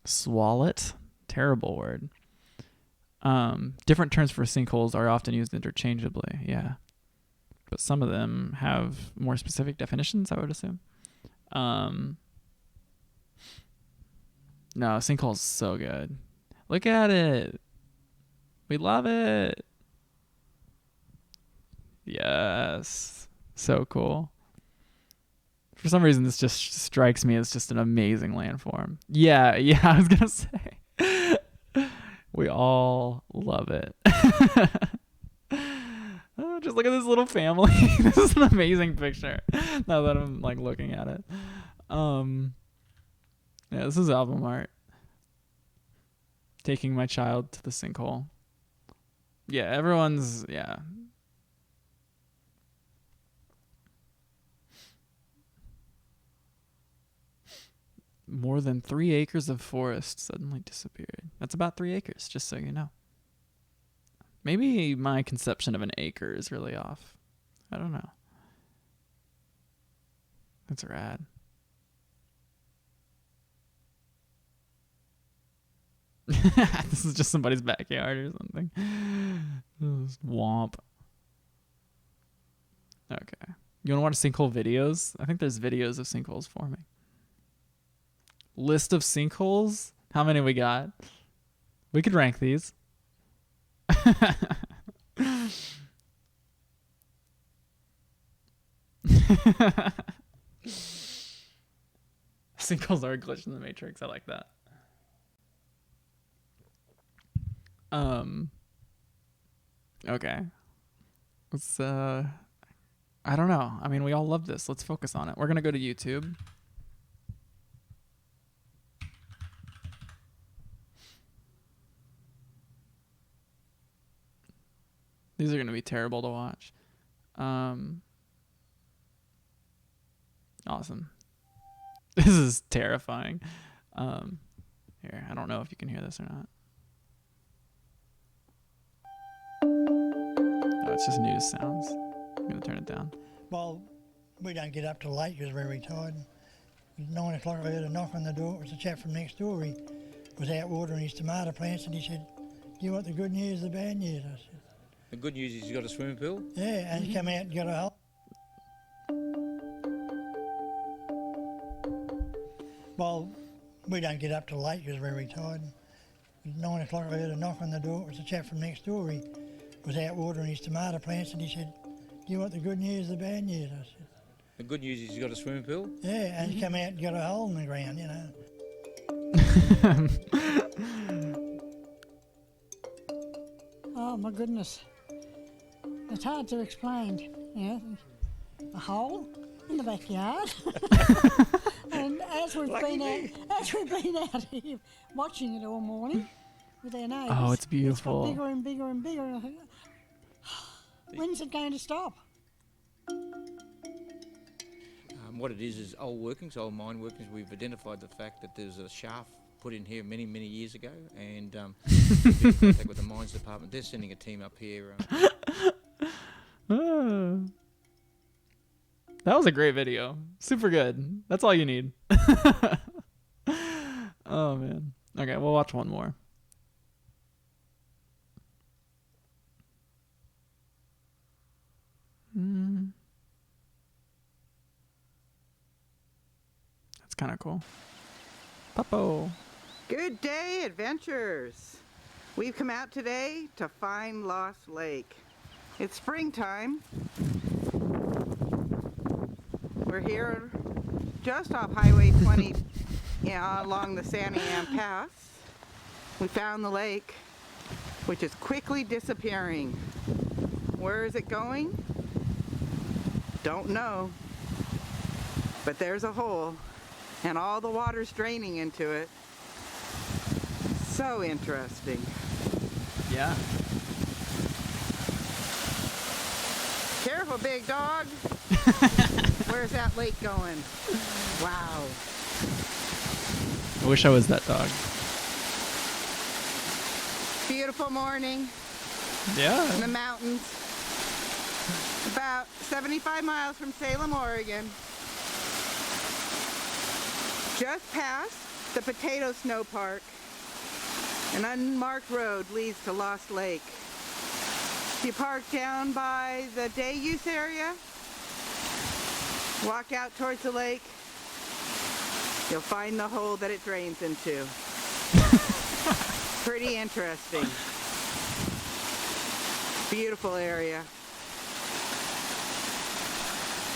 Swallet, terrible word. Different terms for sinkholes are often used interchangeably. Yeah, but some of them have more specific definitions, I would assume. No, sinkhole's so good. Look at it. We love it. Yes. So cool. For some reason, this just strikes me as just an amazing landform. Yeah, I was going to say. We all love it. Oh, just look at this little family. This is an amazing picture. Now that I'm like looking at it. Yeah, this is album art. Taking my child to the sinkhole. Yeah, everyone's, yeah. More than 3 acres of forest suddenly disappeared. That's about 3 acres, just so you know. Maybe my conception of an acre is really off. I don't know. That's rad. This is just somebody's backyard or something. Womp. Okay. You want to watch sinkhole videos? I think there's videos of sinkholes forming. List of sinkholes? How many we got? We could rank these. Sinkholes are a glitch in the matrix. I like that. Okay. Let's I don't know. I mean, we all love this. Let's focus on it. We're going to go to YouTube. These are going to be terrible to watch. Awesome. This is terrifying. Here, I don't know if you can hear this or not. Oh, it's just news sounds. I'm going to turn it down. Well, we don't get up till late because we're retired. At 9 o'clock I heard a knock on the door. It was a chap from next door. He was out watering his tomato plants and he said, "Do you want the good news or the bad news?" I said, "The good news is you got a swimming pool?" "Yeah," and he come out and got a hole. Well, we don't get up till late because we're retired. At 9 o'clock I heard a knock on the door. It was a chap from next door. He was out watering his tomato plants and he said, "Do you want the good news or the bad news?" I said, "The good news is you got a swimming pool?" "Yeah," and he come out and got a hole in the ground, you know. Oh my goodness. It's hard to explain. You know, a hole in the backyard. And as we've been out here watching it all morning with our neighbours, oh, it's beautiful. It's got bigger and bigger and bigger. And I think, when's it going to stop? What it is old workings, old mine workings. We've identified the fact that there's a shaft put in here many, many years ago, and we've been in contact with the mines department. They're sending a team up here. That was a great video. Super good. That's all you need. Oh, man. Okay, we'll watch one more. That's kind of cool. Puppo. Good day, adventurers. We've come out today to find Lost Lake. It's springtime. We're here just off Highway 20 along the Santiam Pass. We found the lake, which is quickly disappearing. Where is it going? Don't know. But there's a hole, and all the water's draining into it. So interesting. Yeah. Careful, big dog. Where's that lake going? Wow. I wish I was that dog. Beautiful morning Yeah. in the mountains. About 75 miles from Salem, Oregon. Just past the Potato Snow Park. An unmarked road leads to Lost Lake. If you park down by the day use area, walk out towards the lake, you'll find the hole that it drains into. Pretty interesting. Beautiful area.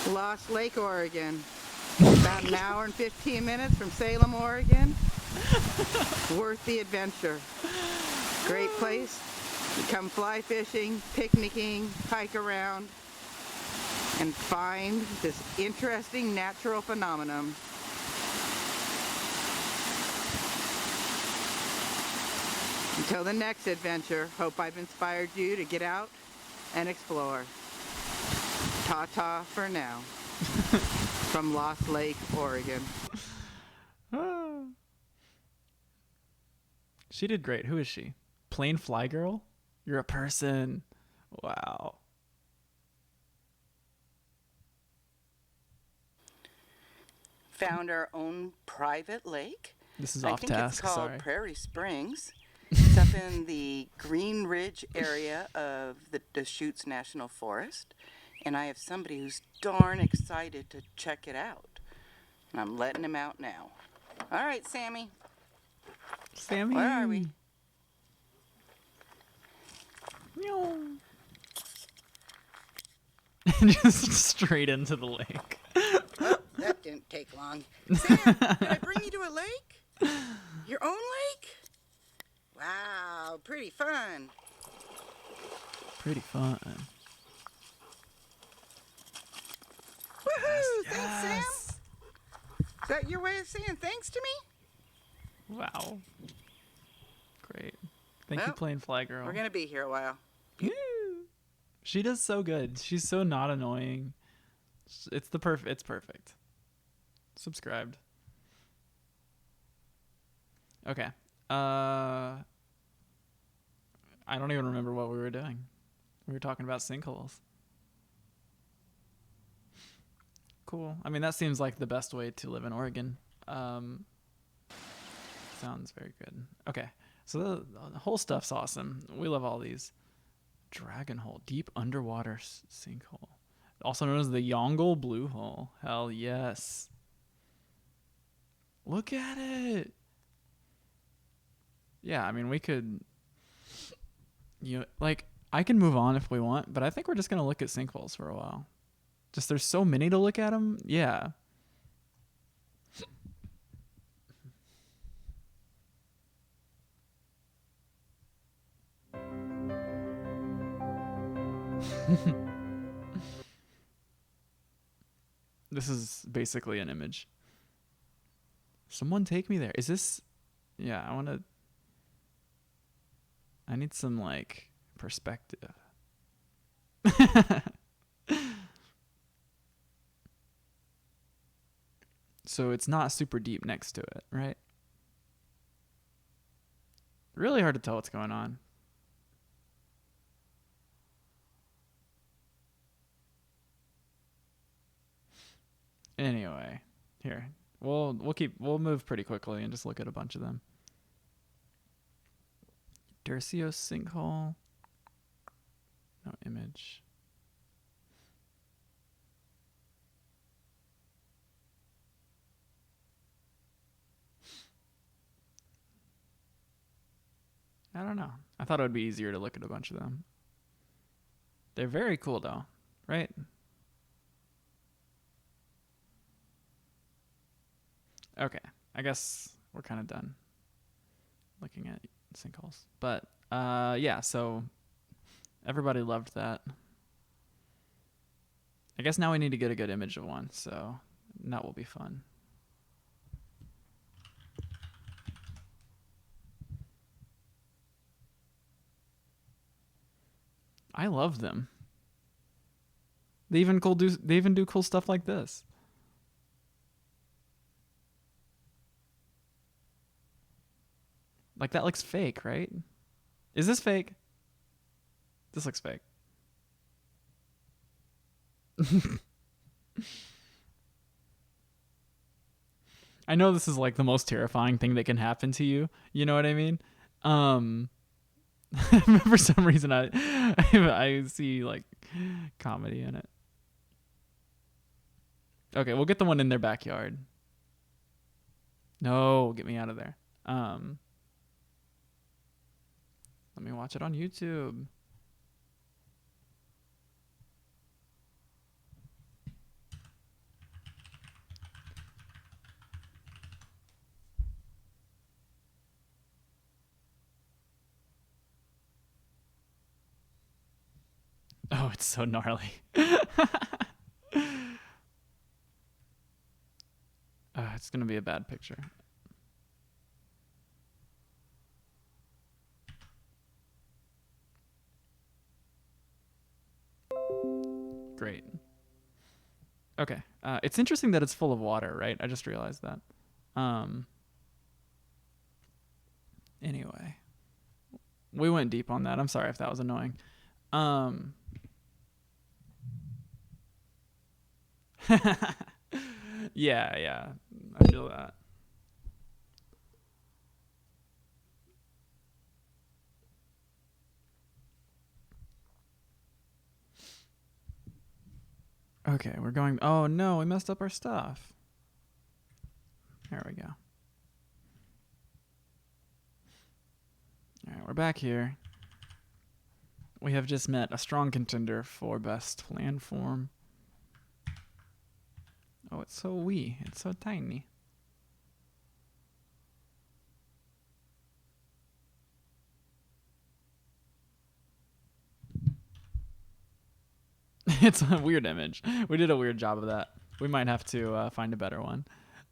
Lost Lake, Oregon. About an hour and 15 minutes from Salem, Oregon. Worth the adventure. Great place. You come fly fishing, picnicking, hike around, and find this interesting natural phenomenon. Until the next adventure, hope I've inspired you to get out and explore. Ta-ta for now. From Lost Lake, Oregon. She did great. Who is she? Plain Fly Girl? You're a person. Wow. Found our own private lake. This is I off think task. it's called Sorry. Prairie Springs. It's up in the Green Ridge area of the Deschutes National Forest. And I have somebody who's darn excited to check it out. And I'm letting him out now. All right, Sammy. Sammy. Where are we? Meow. Just straight into the lake. Oh, that didn't take long. Sam, did I bring you to a lake? Your own lake? Wow, pretty fun. Pretty fun. Woohoo! Thanks, Sam. Is that your way of saying thanks to me? Wow. Great. Thank you, Well, Plain Fly Girl. We're going to be here a while. She does so good. She's so not annoying. It's perfect. Subscribed. Okay. I don't even remember what we were doing. We were talking about sinkholes. Cool. I mean, that seems like the best way to live in Oregon. Sounds very good. Okay. So the whole stuff's awesome. We love all these. Dragon hole, deep underwater sinkhole, also known as the Yongle Blue Hole. Hell yes. Look at it. Yeah, I mean, we could, like, I can move on if we want, but I think we're just gonna look at sinkholes for a while. Just there's so many to look at them. Yeah. This is basically an image. Someone take me there. Is this? Yeah, I need some, like, perspective. So it's not super deep next to it, right? Really hard to tell what's going on. Anyway, here. We'll move pretty quickly and just look at a bunch of them. Durcio sinkhole. No image. I don't know. I thought it would be easier to look at a bunch of them. They're very cool though, right? Okay, I guess we're kind of done looking at sinkholes. But yeah, so everybody loved that. I guess now we need to get a good image of one, so that will be fun. I love them. They even do cool stuff like this. Like, that looks fake, right? Is this fake? This looks fake. I know this is like the most terrifying thing that can happen to you. You know what I mean? Um, for some reason, I see like comedy in it. Okay, we'll get the one in their backyard. No, get me out of there. Let me watch it on YouTube. Oh, it's so gnarly. It's gonna be a bad picture. Great. Okay. It's interesting that it's full of water, right? I just realized that. Anyway, we went deep on that. I'm sorry if that was annoying. Yeah. I feel that. Okay, we're going. Oh no, we messed up our stuff. There we go. All right, we're back here. We have just met a strong contender for best landform. Oh, it's so wee. It's so tiny. It's a weird image. We did a weird job of that. We might have to find a better one.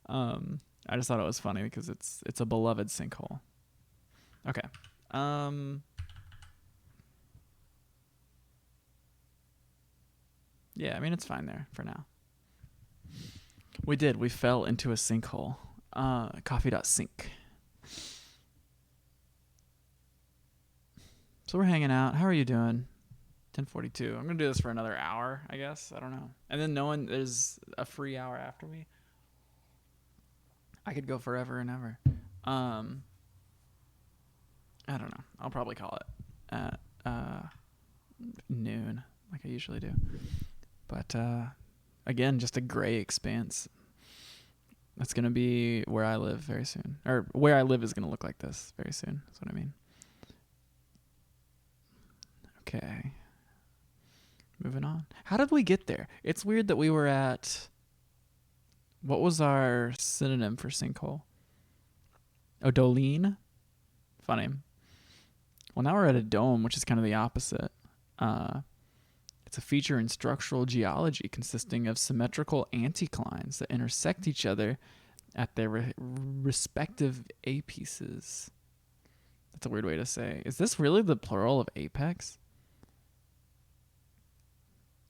I just thought it was funny because it's a beloved sinkhole. Okay. Yeah, I mean it's fine there for now. We did. We fell into a sinkhole. Coffee.sink. So we're hanging out. How are you doing? 10:42. I'm gonna do this for another hour, I guess. I don't know. And then there's a free hour after me. I could go forever and ever. I don't know. I'll probably call it at noon, like I usually do. But again, just a gray expanse. That's gonna be where I live very soon, or where I live is gonna look like this very soon. That's what I mean. Okay. Moving on. How did we get there? It's weird that we were at... What was our synonym for sinkhole? Oh, Dolene? Funny. Well, now we're at a dome, which is kind of the opposite. It's a feature in structural geology consisting of symmetrical anticlines that intersect each other at their respective apices. That's a weird way to say. Is this really the plural of apex?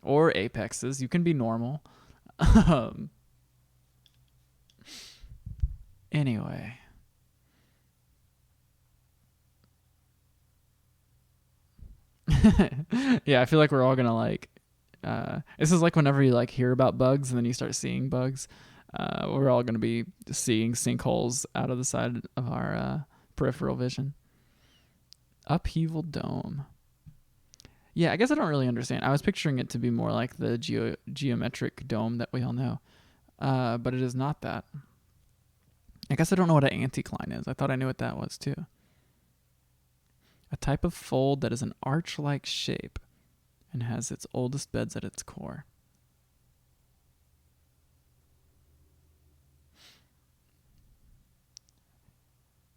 Or apexes. You can be normal. Anyway. Yeah, I feel like we're all gonna like this is like whenever you like hear about bugs and then you start seeing bugs. We're all gonna be seeing sinkholes out of the side of our peripheral vision. Upheaval dome. Yeah, I guess I don't really understand. I was picturing it to be more like the geometric dome that we all know. But it is not that. I guess I don't know what an anticline is. I thought I knew what that was too. A type of fold that is an arch-like shape and has its oldest beds at its core.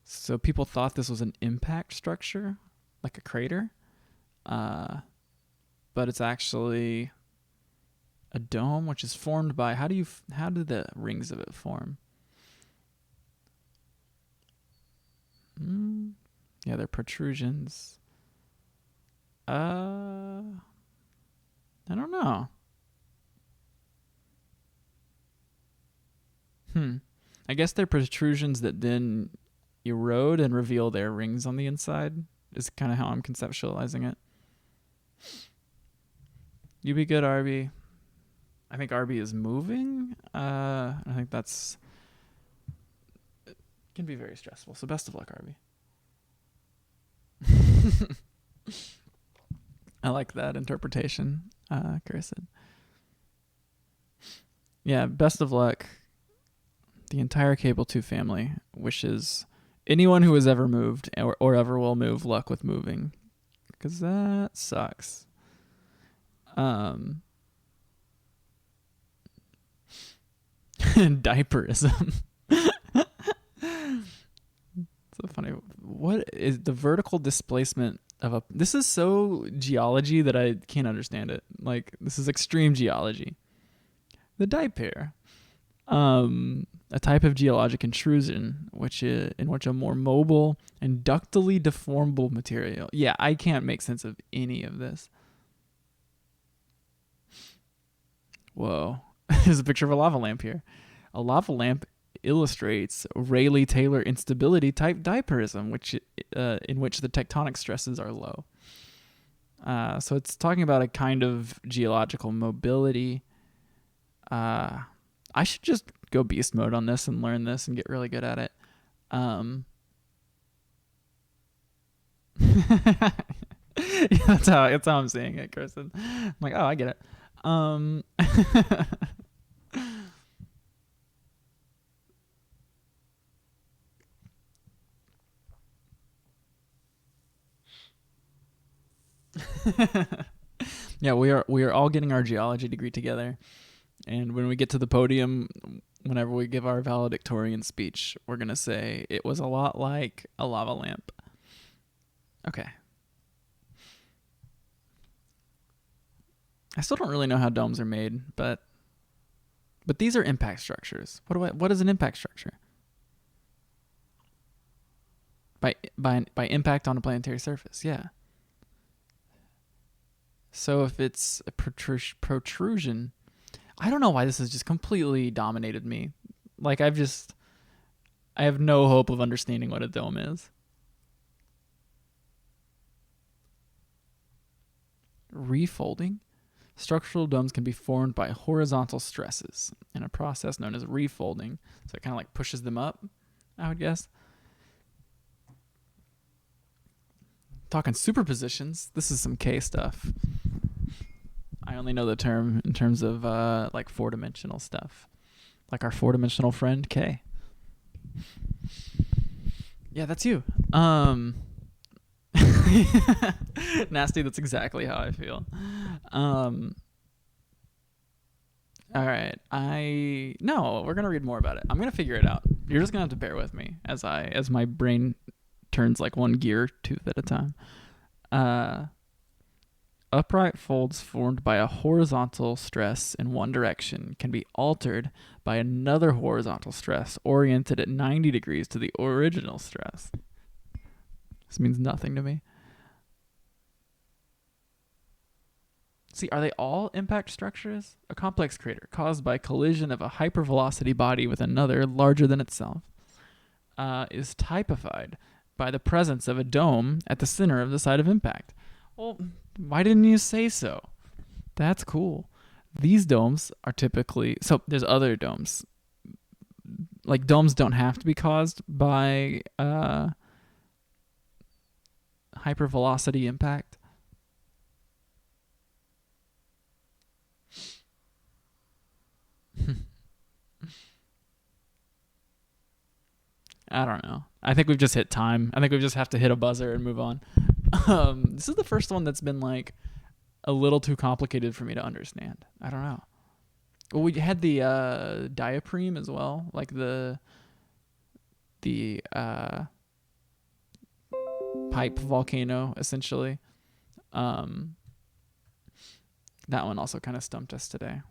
So people thought this was an impact structure, like a crater. But it's actually a dome, which is formed by how do the rings of it form? Yeah, they're protrusions. I don't know. I guess they're protrusions that then erode and reveal their rings on the inside. Is kind of how I'm conceptualizing it. You be good, Arby. I think RB is moving. I think that's it can be very stressful. So best of luck, RB. I like that interpretation, Kirsten. Yeah, best of luck. The entire Cable 2 family wishes anyone who has ever moved or ever will move luck with moving, because that sucks. Diaperism. So funny. What is the vertical displacement of a... This is so geology that I can't understand it. Like, this is extreme geology. The diaper. A type of geologic intrusion in which a more mobile and ductily deformable material... Yeah, I can't make sense of any of this. Whoa. There's a picture of a lava lamp here. A lava lamp illustrates Rayleigh-Taylor instability type diaperism, in which the tectonic stresses are low. So it's talking about a kind of geological mobility. I should just go beast mode on this and learn this and get really good at it. Yeah, that's how I'm seeing it, Kristen. I'm like, oh, I get it. Yeah, we are all getting our geology degree together, and when we get to the podium, whenever we give our valedictorian speech, we're gonna say it was a lot like a lava lamp. Okay. I still don't really know how domes are made, but these are impact structures. What is an impact structure? By impact on a planetary surface, yeah. So if it's a protrusion, I don't know why this has just completely dominated me. Like I have no hope of understanding what a dome is. Refolding? Structural domes can be formed by horizontal stresses in a process known as refolding. So it kind of like pushes them up, I would guess. Talking superpositions, this is some K stuff. I only know the term in terms of like four-dimensional stuff. Like our four-dimensional friend, K. Yeah, that's you. Nasty, that's exactly how I feel. All right. No, we're going to read more about it. I'm going to figure it out. You're just going to have to bear with me as my brain turns like one gear tooth at a time. Upright folds formed by a horizontal stress in one direction can be altered by another horizontal stress oriented at 90 degrees to the original stress. This means nothing to me. See, are they all impact structures? A complex crater caused by collision of a hypervelocity body with another larger than itself is typified by the presence of a dome at the center of the site of impact. Well, why didn't you say so? That's cool. These domes are typically... So there's other domes. Like domes don't have to be caused by hypervelocity impact. I don't know. I think we've just hit time. I think we just have to hit a buzzer and move on. This is the first one that's been like a little too complicated for me to understand. I don't know. Well, we had the diapreme as well, like the pipe volcano, essentially. That one also kind of stumped us today.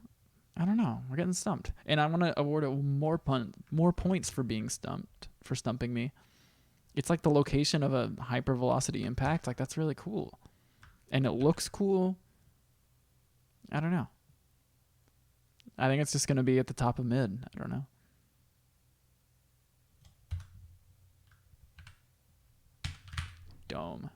I don't know. We're getting stumped, and I want to award it more points for being stumped, for stumping me. It's like the location of a hypervelocity impact. Like that's really cool, and it looks cool. I don't know. I think it's just gonna be at the top of mid. I don't know. Dome.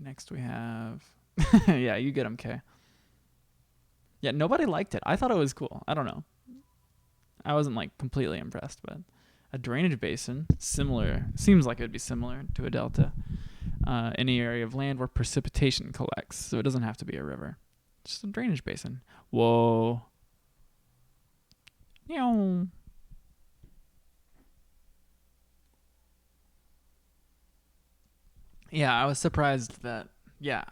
Next we have... yeah, you get them, Kay. Yeah, nobody liked it. I thought it was cool. I don't know. I wasn't like completely impressed, but a drainage basin, similar, seems like it would be similar to a delta. Any area of land where precipitation collects, so it doesn't have to be a river. Just a drainage basin. Whoa. Meow. Yeah, I was surprised that, yeah,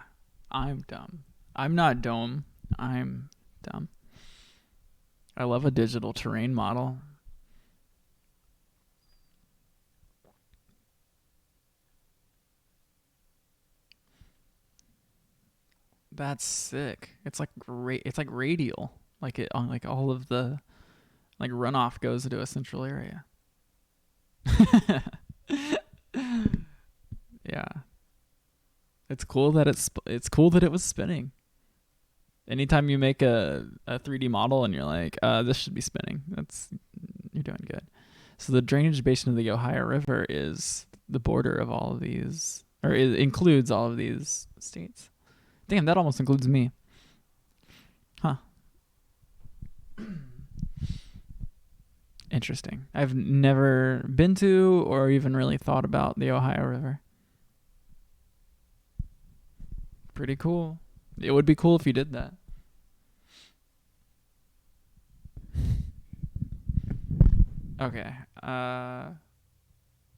I'm dumb. I'm not dumb. I'm dumb. I love a digital terrain model. That's sick. It's like great. It's like radial. Like it on like all of the like runoff goes into a central area. Yeah. It's cool that it's cool that it was spinning. Anytime you make a 3D model and you're like, this should be spinning, you're doing good. So the drainage basin of the Ohio River is the border of all of these, or it includes all of these states. Damn, that almost includes me. Huh. Interesting. I've never been to or even really thought about the Ohio River. Pretty cool. It would be cool if you did that. Okay.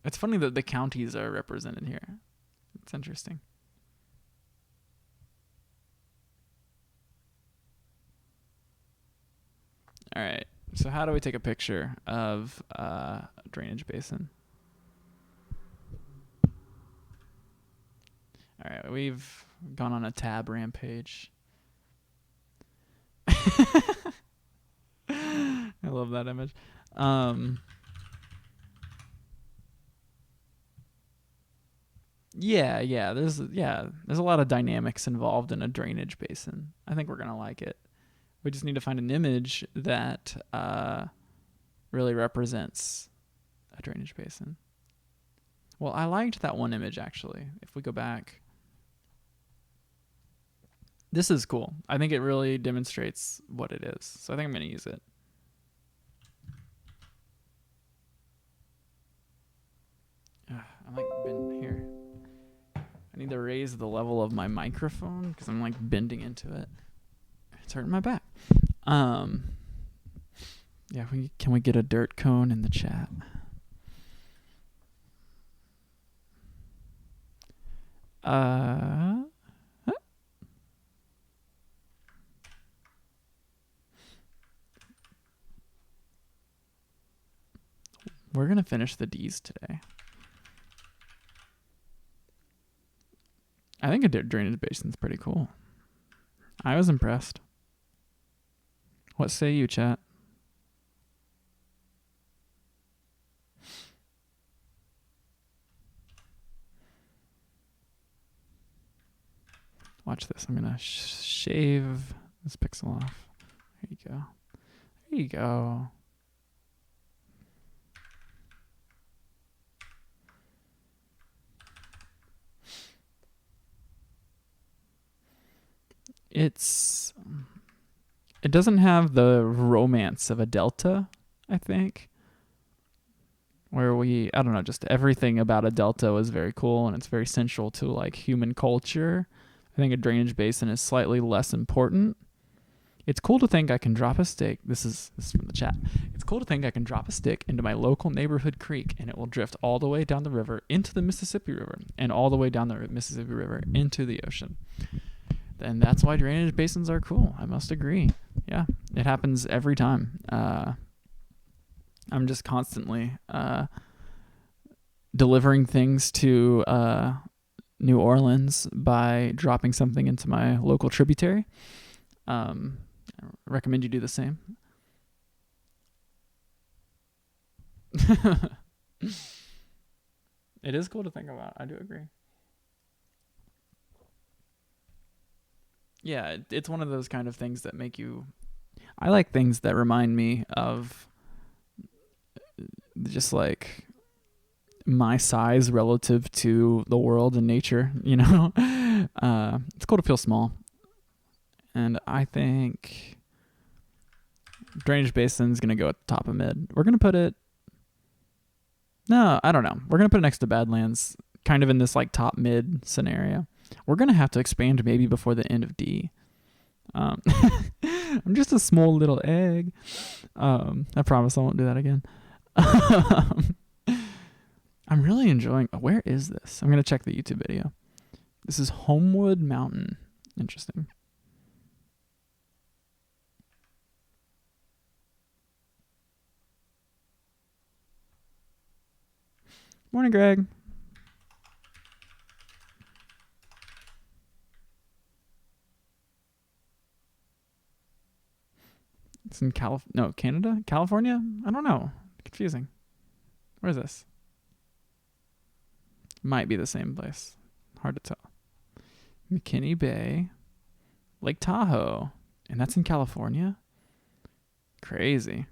It's funny that the counties are represented here. It's interesting. All right. So how do we take a picture of a drainage basin? All right. We've gone on a tab rampage. I love that image. Yeah. There's a lot of dynamics involved in a drainage basin. I think we're gonna like it. We just need to find an image that really represents a drainage basin. Well, I liked that one image actually. If we go back, this is cool. I think it really demonstrates what it is. So I think I'm gonna use it. I'm like been here. I need to raise the level of my microphone because I'm like bending into it. It's hurting my back. Yeah, can we get a dirt cone in the chat? We're gonna finish the D's today. I think a drainage basin's pretty cool. I was impressed. What say you, chat? Watch this. I'm going to shave this pixel off. There you go. There you go. It doesn't have the romance of a delta, I think. Where I don't know, just everything about a delta was very cool and it's very central to like human culture. I think a drainage basin is slightly less important. It's cool to think I can drop a stick. This is from the chat. It's cool to think I can drop a stick into my local neighborhood creek and it will drift all the way down the river into the Mississippi River and all the way down the Mississippi River into the ocean. And that's why drainage basins are cool. I must agree. Yeah, it happens every time. I'm just constantly delivering things to New Orleans by dropping something into my local tributary. I recommend you do the same. It is cool to think about. I do agree. Yeah, it's one of those kind of things that make you... I like things that remind me of just like my size relative to the world and nature, you know? It's cool to feel small. And I think drainage basin's going to go at the top of mid. We're going to put it... No, I don't know. We're going to put it next to Badlands, kind of in this like top mid scenario. We're going to have to expand maybe before the end of D. I'm just a small little egg. I promise I won't do that again. I'm really enjoying... Where is this? I'm going to check the YouTube video. This is Homewood Mountain. Interesting. Morning, Greg. It's in Canada? California? I don't know. Confusing. Where is this? Might be the same place. Hard to tell. McKinney Bay. Lake Tahoe. And that's in California? Crazy.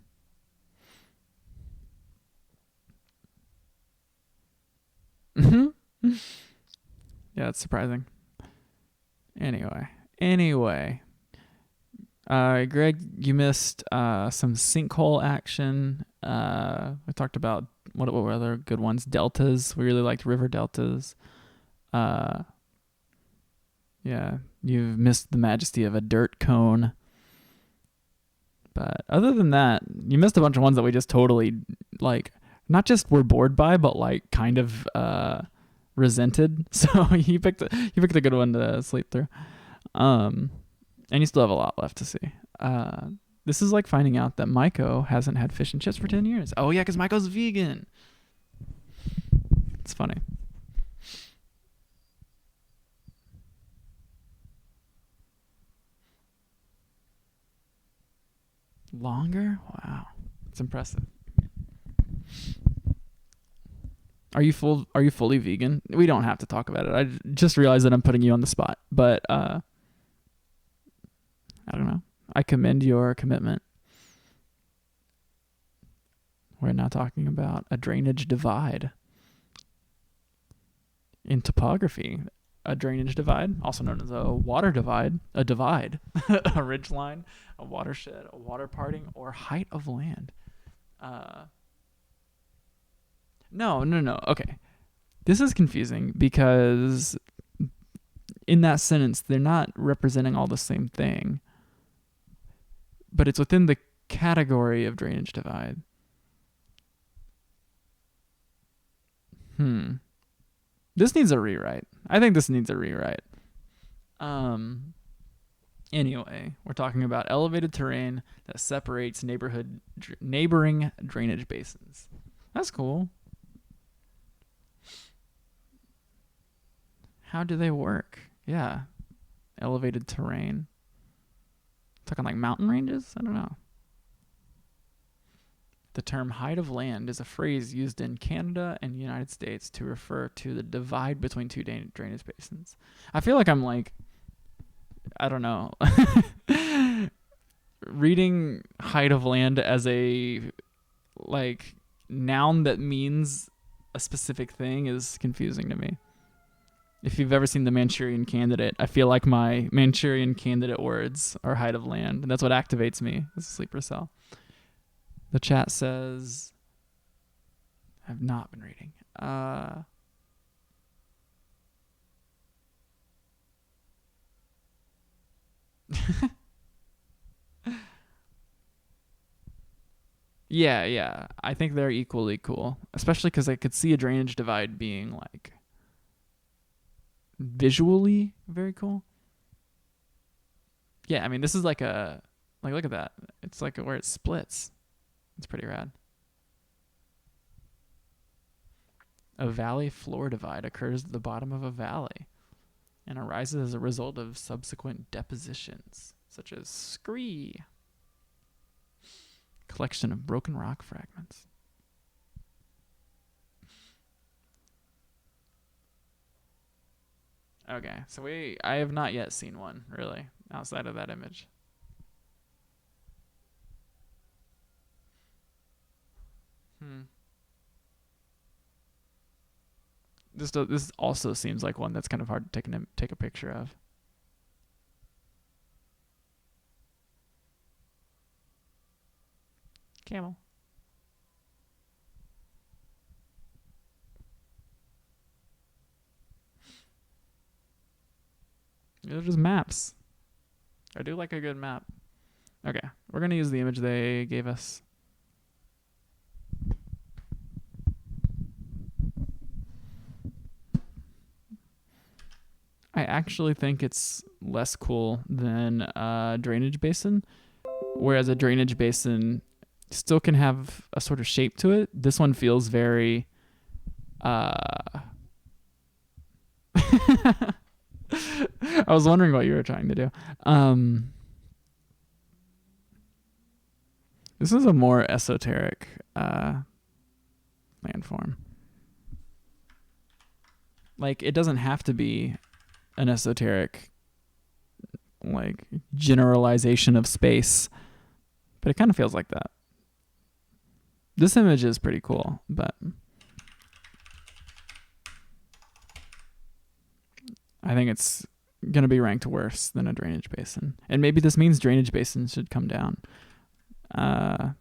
Yeah, it's surprising. Anyway. Greg, you missed some sinkhole action. We talked about what were other good ones? Deltas. We really liked river deltas. Yeah, you've missed the majesty of a dirt cone. But other than that, you missed a bunch of ones that we just totally like. Not just were bored by, but like kind of resented. So you picked a good one to sleep through. And you still have a lot left to see. This is like finding out that Maiko hasn't had fish and chips for 10 years. Oh yeah, because Maiko's vegan. It's funny. Longer? Wow. It's impressive. Are you fully vegan? We don't have to talk about it. I just realized that I'm putting you on the spot. But I don't know. I commend your commitment. We're now talking about a drainage divide. In topography, a drainage divide, also known as a water divide, a divide, a ridge line, a watershed, a water parting, or height of land. No. Okay. This is confusing because in that sentence, they're not representing all the same thing. But it's within the category of drainage divide. This needs a rewrite. I think this needs a rewrite. Anyway, we're talking about elevated terrain that separates neighboring drainage basins. That's cool. How do they work? Yeah. Elevated terrain. Talking like mountain ranges? I don't know. The term height of land is a phrase used in Canada and the United States to refer to the divide between two drainage basins. I feel like I'm like, I don't know, reading height of land as a like noun that means a specific thing is confusing to me. If you've ever seen The Manchurian Candidate, I feel like my Manchurian Candidate words are height of land, and that's what activates me as a sleeper cell. The chat says, I've not been reading. Yeah. I think they're equally cool, especially because I could see a drainage divide being like visually very cool. Yeah, I mean, this is like a, like, look at that. It's like where it splits. It's pretty rad. A valley floor divide occurs at the bottom of a valley and arises as a result of subsequent depositions, such as scree, collection of broken rock fragments. Okay, so I have not yet seen one, really, outside of that image. This also seems like one that's kind of hard to take a picture of. Camel. They're just maps. I do like a good map. Okay, we're gonna use the image they gave us. I actually think it's less cool than a drainage basin, whereas a drainage basin still can have a sort of shape to it. This one feels very I was wondering what you were trying to do. This is a more esoteric landform. Like, it doesn't have to be an esoteric, like, generalization of space, but it kind of feels like that. This image is pretty cool, but I think it's going to be ranked worse than a drainage basin. And maybe this means drainage basins should come down. I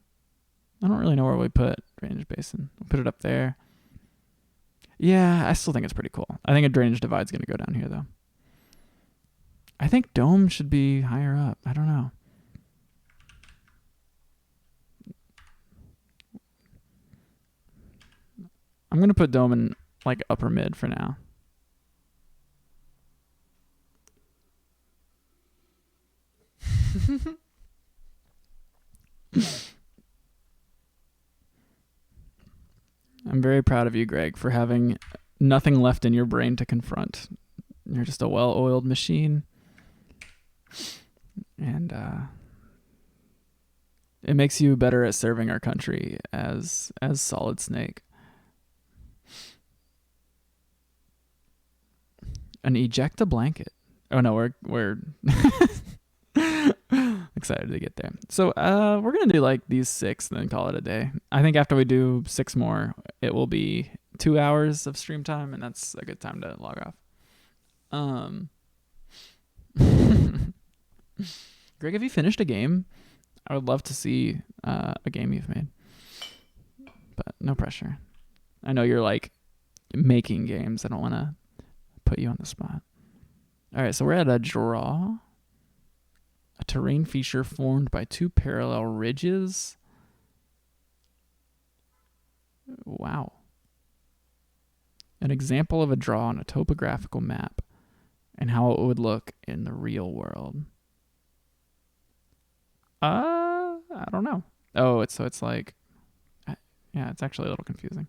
don't really know where we put drainage basin. We'll put it up there. Yeah, I still think it's pretty cool. I think a drainage divide's going to go down here, though. I think dome should be higher up. I don't know. I'm going to put dome in, like, upper mid for now. I'm very proud of you, Greg, for having nothing left in your brain to confront. You're just a well-oiled machine. And it makes you better at serving our country as Solid Snake. An eject a blanket. Oh no, we're excited to get there. So we're gonna do like these 6 and then call it a day. I think after we do 6 more, it will be 2 hours of stream time, and that's a good time to log off. Greg, have you finished a game? I would love to see a game you've made, but no pressure. I know you're like making games. I don't want to put you on the spot. All right, so we're at a draw. A terrain feature formed by 2 parallel ridges. Wow. An example of a draw on a topographical map and how it would look in the real world. I don't know. Oh, it's like, yeah, it's actually a little confusing.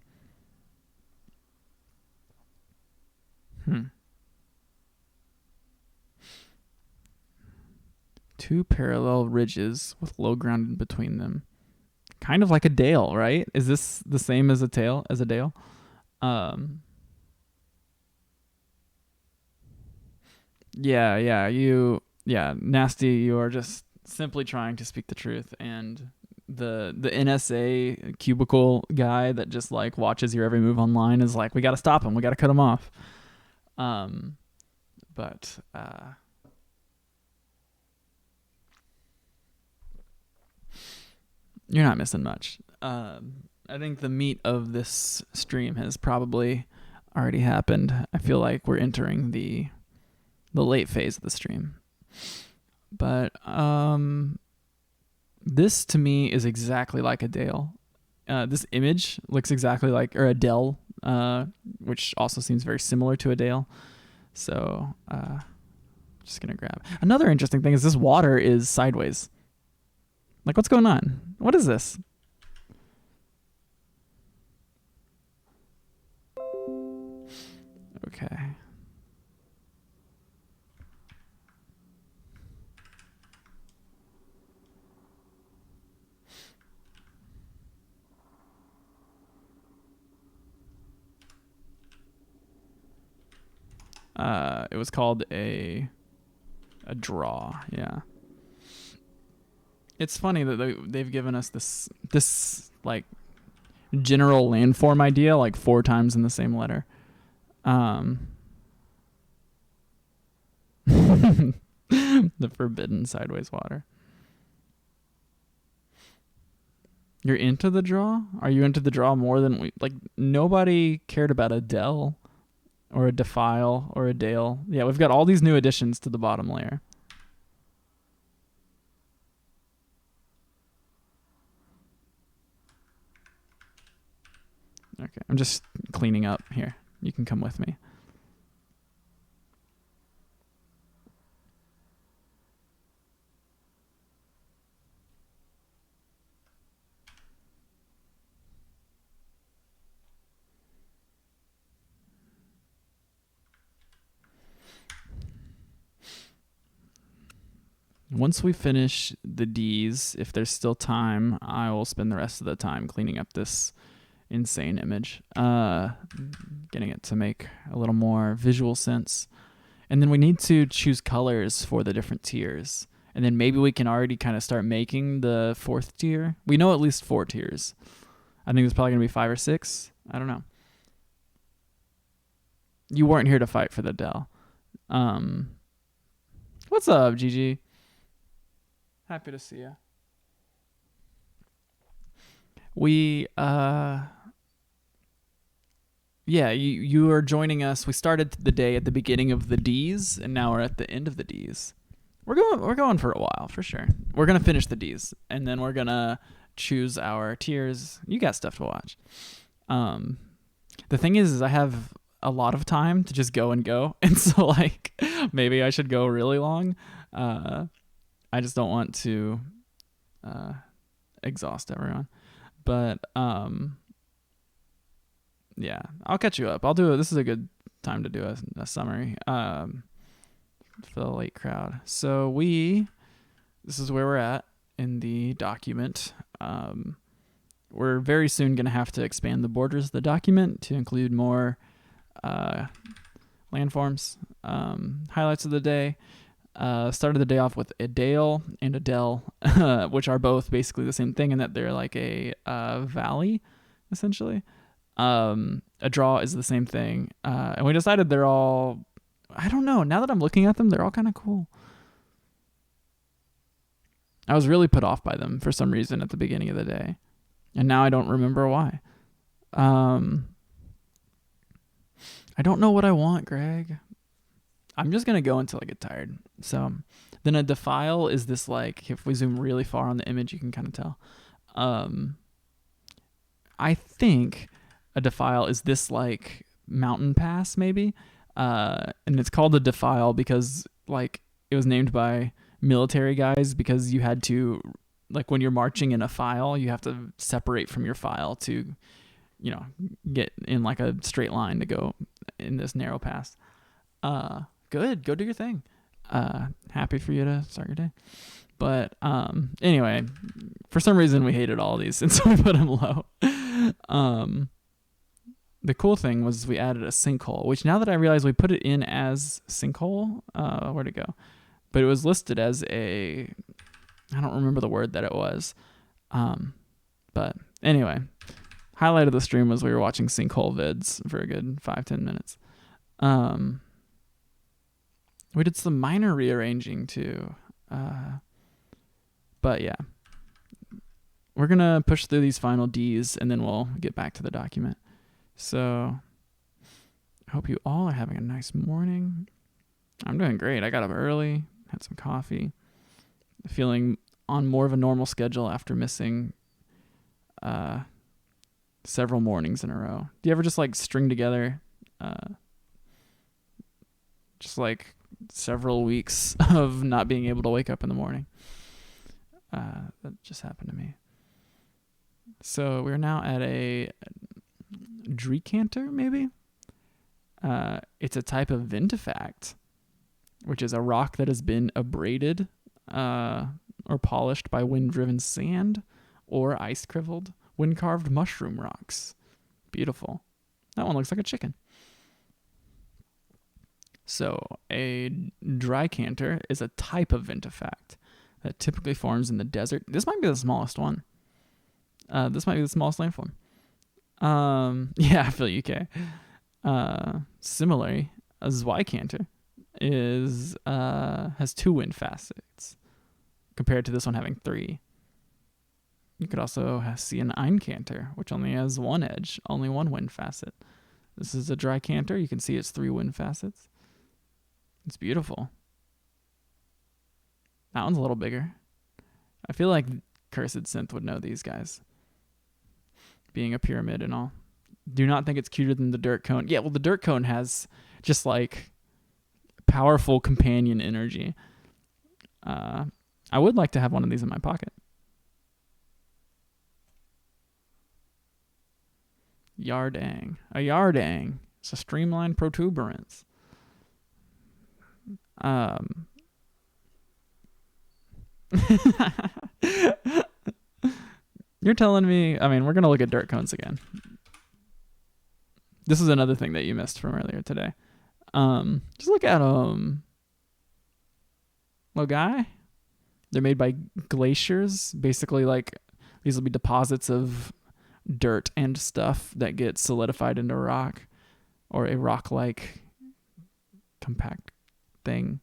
2 parallel ridges with low ground in between them. Kind of like a dale, right? Is this the same as a dale? Yeah, Nasty, you are just simply trying to speak the truth, and the NSA cubicle guy that just like watches your every move online is like, we got to stop him, we got to cut him off. But you're not missing much. I think the meat of this stream has probably already happened. I feel like we're entering the late phase of the stream. But this to me is exactly like a dale. This image looks exactly like, or a dell, which also seems very similar to a dale. So just gonna grab. Another interesting thing is this water is sideways. Like, what's going on? What is this? Okay. It was called a draw, yeah. It's funny that they've given us this like general landform idea like 4 times in the same letter. The forbidden sideways water. You're into the draw? Are you into the draw more than we like? Nobody cared about a Dell or a Defile or a Dale. Yeah, we've got all these new additions to the bottom layer. Okay, I'm just cleaning up here. You can come with me. Once we finish the D's, if there's still time, I will spend the rest of the time cleaning up this insane image, getting it to make a little more visual sense. And then we need to choose colors for the different tiers. And then maybe we can already kind of start making the 4th tier. We know at least 4 tiers. I think there's probably going to be 5 or 6. I don't know. You weren't here to fight for the Dell. What's up, Gigi? Happy to see you. We, yeah, you are joining us. We started the day at the beginning of the D's, and now we're at the end of the D's. We're going for a while, for sure. We're going to finish the D's, and then we're going to choose our tiers. You got stuff to watch. The thing is I have a lot of time to just go and go, and so, like, maybe I should go really long. I just don't want to exhaust everyone. But, yeah, I'll catch you up. I'll do it. This is a good time to do a summary for the late crowd. So this is where we're at in the document. We're very soon going to have to expand the borders of the document to include more landforms. Highlights of the day. Started the day off with a Dale and a Dell, which are both basically the same thing in that they're like a valley, essentially. A draw is the same thing. And we decided they're all, I don't know, now that I'm looking at them, they're all kind of cool. I was really put off by them for some reason at the beginning of the day. And now I don't remember why. I don't know what I want, Greg. I'm just going to go until I get tired. So then a defile is this, like, if we zoom really far on the image, you can kind of tell. I think a defile is this, like, mountain pass maybe. And it's called a defile because, like, it was named by military guys because you had to, like, when you're marching in a file, you have to separate from your file to, you know, get in like a straight line to go in this narrow pass. Good. Go do your thing. Happy for you to start your day. But anyway, for some reason we hated all of these, and so we put them low. The cool thing was we added a sinkhole, which now that I realize we put it in as sinkhole, where'd it go? But it was listed as I don't remember the word that it was. But anyway, highlight of the stream was we were watching sinkhole vids for a good 5-10 minutes. We did some minor rearranging too. But yeah, we're going to push through these final D's and then we'll get back to the document. So I hope you all are having a nice morning. I'm doing great. I got up early, had some coffee, feeling on more of a normal schedule after missing several mornings in a row. Do you ever just like string together just like several weeks of not being able to wake up in the morning? That just happened to me. So we're now at a Dreekanter, maybe? It's a type of ventifact, which is a rock that has been abraded or polished by wind-driven sand or ice-crivelled, wind-carved mushroom rocks. Beautiful. That one looks like a chicken. So a Dreekanter is a type of ventifact that typically forms in the desert. This might be the smallest one. This might be the smallest landform. Yeah, I feel you, Kay. Similarly, a Zweikanter has 2 wind facets compared to this one having 3. You could also see an Einkanter, which only has 1 edge, only 1 wind facet. This is a dry canter. You can see it's 3 wind facets. It's beautiful. That one's a little bigger. I feel like Cursed Synth would know these guys, being a pyramid and all. Do not think it's cuter than the Dirt Cone. Yeah, well, the Dirt Cone has just like powerful companion energy. I would like to have one of these in my pocket. Yardang. A Yardang. It's a streamlined protuberance. You're telling me, I mean, we're going to look at dirt cones again. This is another thing that you missed from earlier today. Just look at them. Little guy. They're made by glaciers. Basically, like, these will be deposits of dirt and stuff that get solidified into rock, or a rock-like compact thing.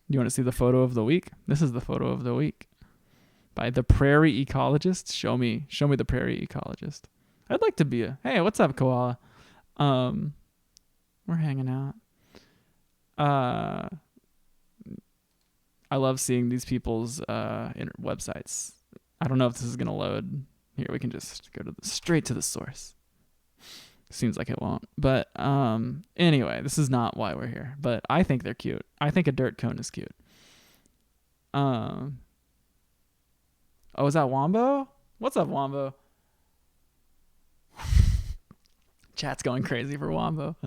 Do you want to see the photo of the week? This is the photo of the week by the Prairie Ecologist. Show me the Prairie Ecologist. I'd like to be a, hey, what's up, koala? We're hanging out. I love seeing these people's websites. I don't know if this is gonna load. Here, we can just go straight to the source. Seems like it won't. But anyway, this is not why we're here. But I think they're cute. I think a dirt cone is cute. Oh, is that Wombo? What's up, Wombo? Chat's going crazy for Wombo.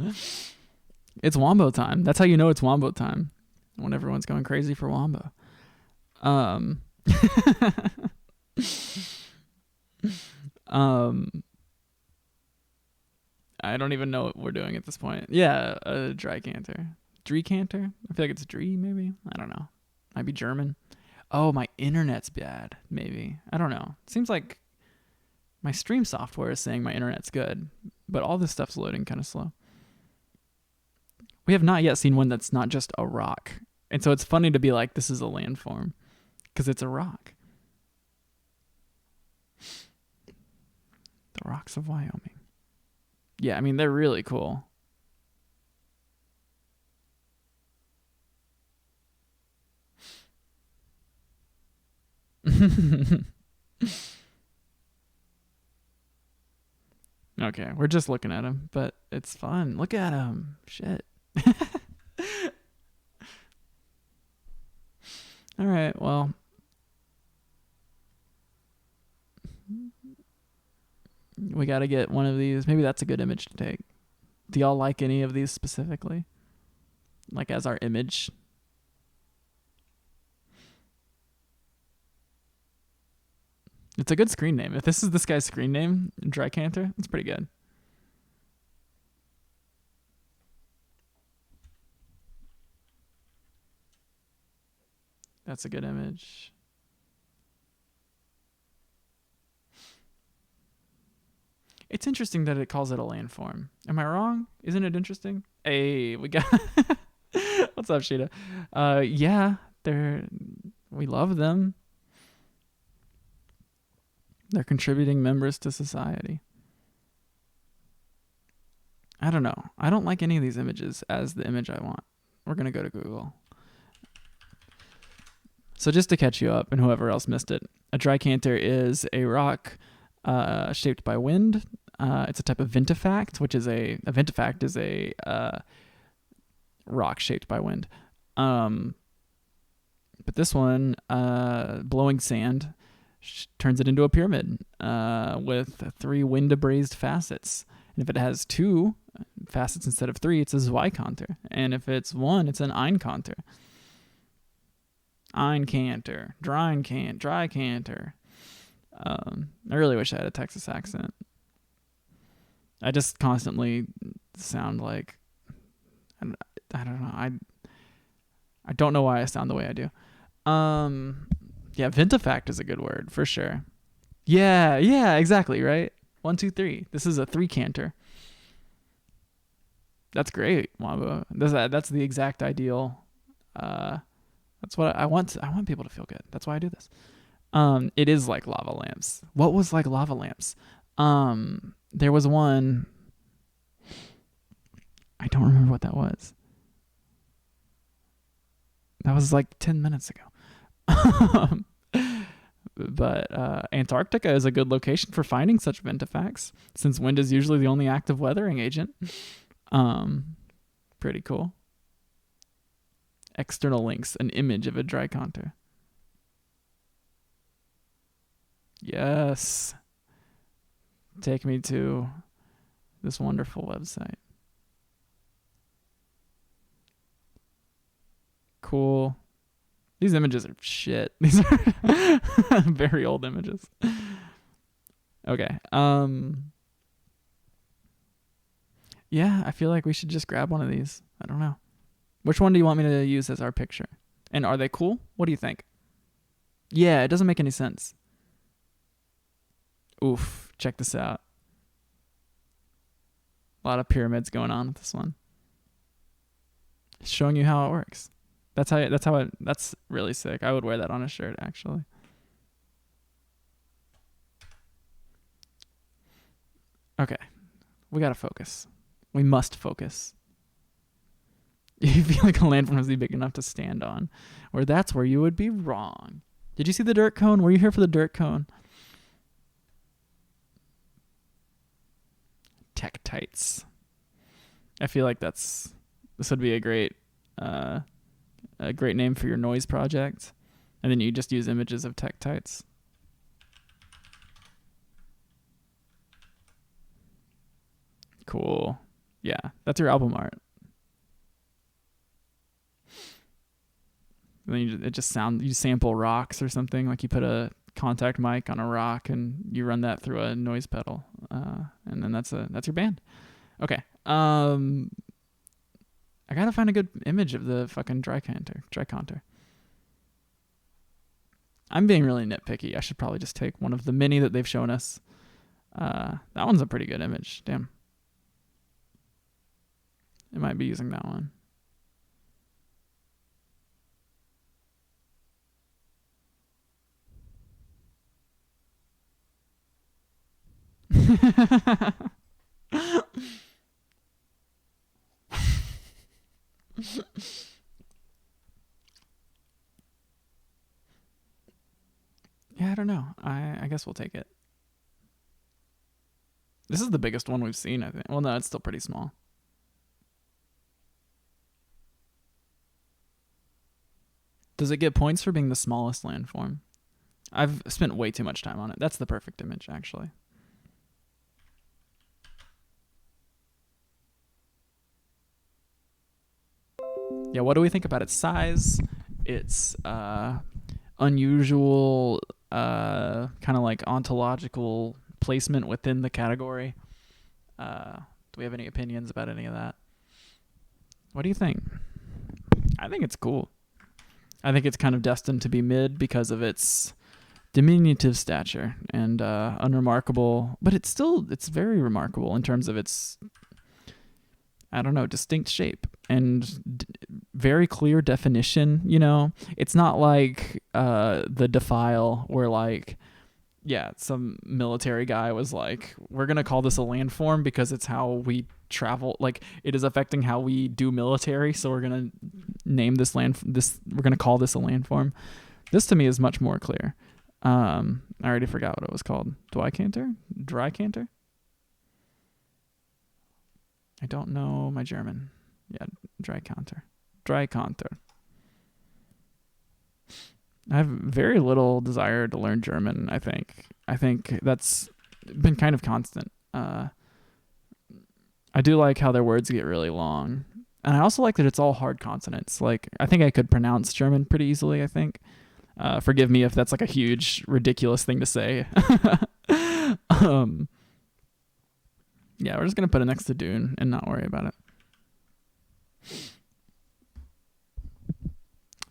It's Wombo time. That's how you know it's Wombo time. When everyone's going crazy for Wombo. I don't even know what we're doing at this point. Yeah, a dry canter. Dree canter? I feel like it's Dree, maybe? I don't know. Might be German. Oh, my internet's bad, maybe. I don't know. It seems like my stream software is saying my internet's good, but all this stuff's loading kind of slow. We have not yet seen one that's not just a rock. And so it's funny to be like, this is a landform, because it's a rock. The rocks of Wyoming. Yeah, I mean, they're really cool. Okay, we're just looking at them, but it's fun. Look at them. Shit. All right, well. We got to get one of these. Maybe that's a good image to take. Do y'all like any of these specifically? Like as our image? It's a good screen name. If this is this guy's screen name, Dry Canter, it's pretty good. That's a good image. It's interesting that it calls it a landform. Am I wrong? Isn't it interesting? Hey, we got... What's up, Sheeta? Yeah, we love them. They're contributing members to society. I don't know. I don't like any of these images as the image I want. We're going to go to Google. So just to catch you up, and whoever else missed it, a dry canter is a rock shaped by wind. It's a type of ventifact, which is a ventifact is a rock shaped by wind. But this one, blowing sand, turns it into a pyramid with 3 wind-abrased facets. And if it has 2 facets instead of 3, it's a Zweikanter. And if it's 1, it's an Einkanter. Einkanter, dry canter. I really wish I had a Texas accent. I just constantly sound like, I don't know. I don't know why I sound the way I do. Yeah, ventifact is a good word for sure. Yeah, exactly, right? 1, 2, 3. This is a 3 canter. That's great, Wamba. That's the exact ideal. That's what I want. I want people to feel good. That's why I do this. It is like lava lamps. What was like lava lamps? There was one. I don't remember what that was. That was like 10 minutes ago. But Antarctica is a good location for finding such ventifacts, since wind is usually the only active weathering agent. Pretty cool. External links, an image of a dry contour. Yes. Take me to this wonderful website. Cool. These images are shit. These are very old images. Okay. Yeah, I feel like we should just grab one of these. I don't know. Which one do you want me to use as our picture? And are they cool? What do you think? Yeah, it doesn't make any sense. Oof, check this out. A lot of pyramids going on with this one. Showing you how it works. That's really sick. I would wear that on a shirt, actually. Okay. We gotta focus. We must focus. You feel like a landform is big enough to stand on, or that's where you would be wrong. Did you see the dirt cone? Were you here for the dirt cone? Tektites. I feel like this would be a great name for your noise project, and then you just use images of tektites. Cool. Yeah, that's your album art. And then you sample rocks or something, like you put a contact mic on a rock and you run that through a noise pedal, and then that's your band. Okay. I gotta find a good image of the fucking dry contour. I'm being really nitpicky. I should probably just take one of the many that they've shown us. That one's a pretty good image. Damn. I might be using that one. Yeah, I don't know. I guess we'll take it. This is the biggest one we've seen, I think. Well, no, it's still pretty small. Does it get points for being the smallest landform? I've spent way too much time on it. That's the perfect image, actually. Yeah, what do we think about its size? Its unusual, kind of like ontological placement within the category. Do we have any opinions about any of that? What do you think? I think it's cool. I think it's kind of destined to be mid because of its diminutive stature and unremarkable, but it's very remarkable in terms of its, I don't know, distinct shape and very clear definition. You know, it's not like the Defile where like, yeah, some military guy was like, we're going to call this a landform because it's how we travel. Like, it is affecting how we do military. So we're going to name we're going to call this a landform. This to me is much more clear. I already forgot what it was called. Dry contour? I don't know my German. Yeah, dry contour. I have very little desire to learn German, I think. I think that's been kind of constant. I do like how their words get really long. And I also like that it's all hard consonants. Like, I think I could pronounce German pretty easily, I think. Forgive me if that's like a huge, ridiculous thing to say. Yeah, we're just going to put it next to Dune and not worry about it.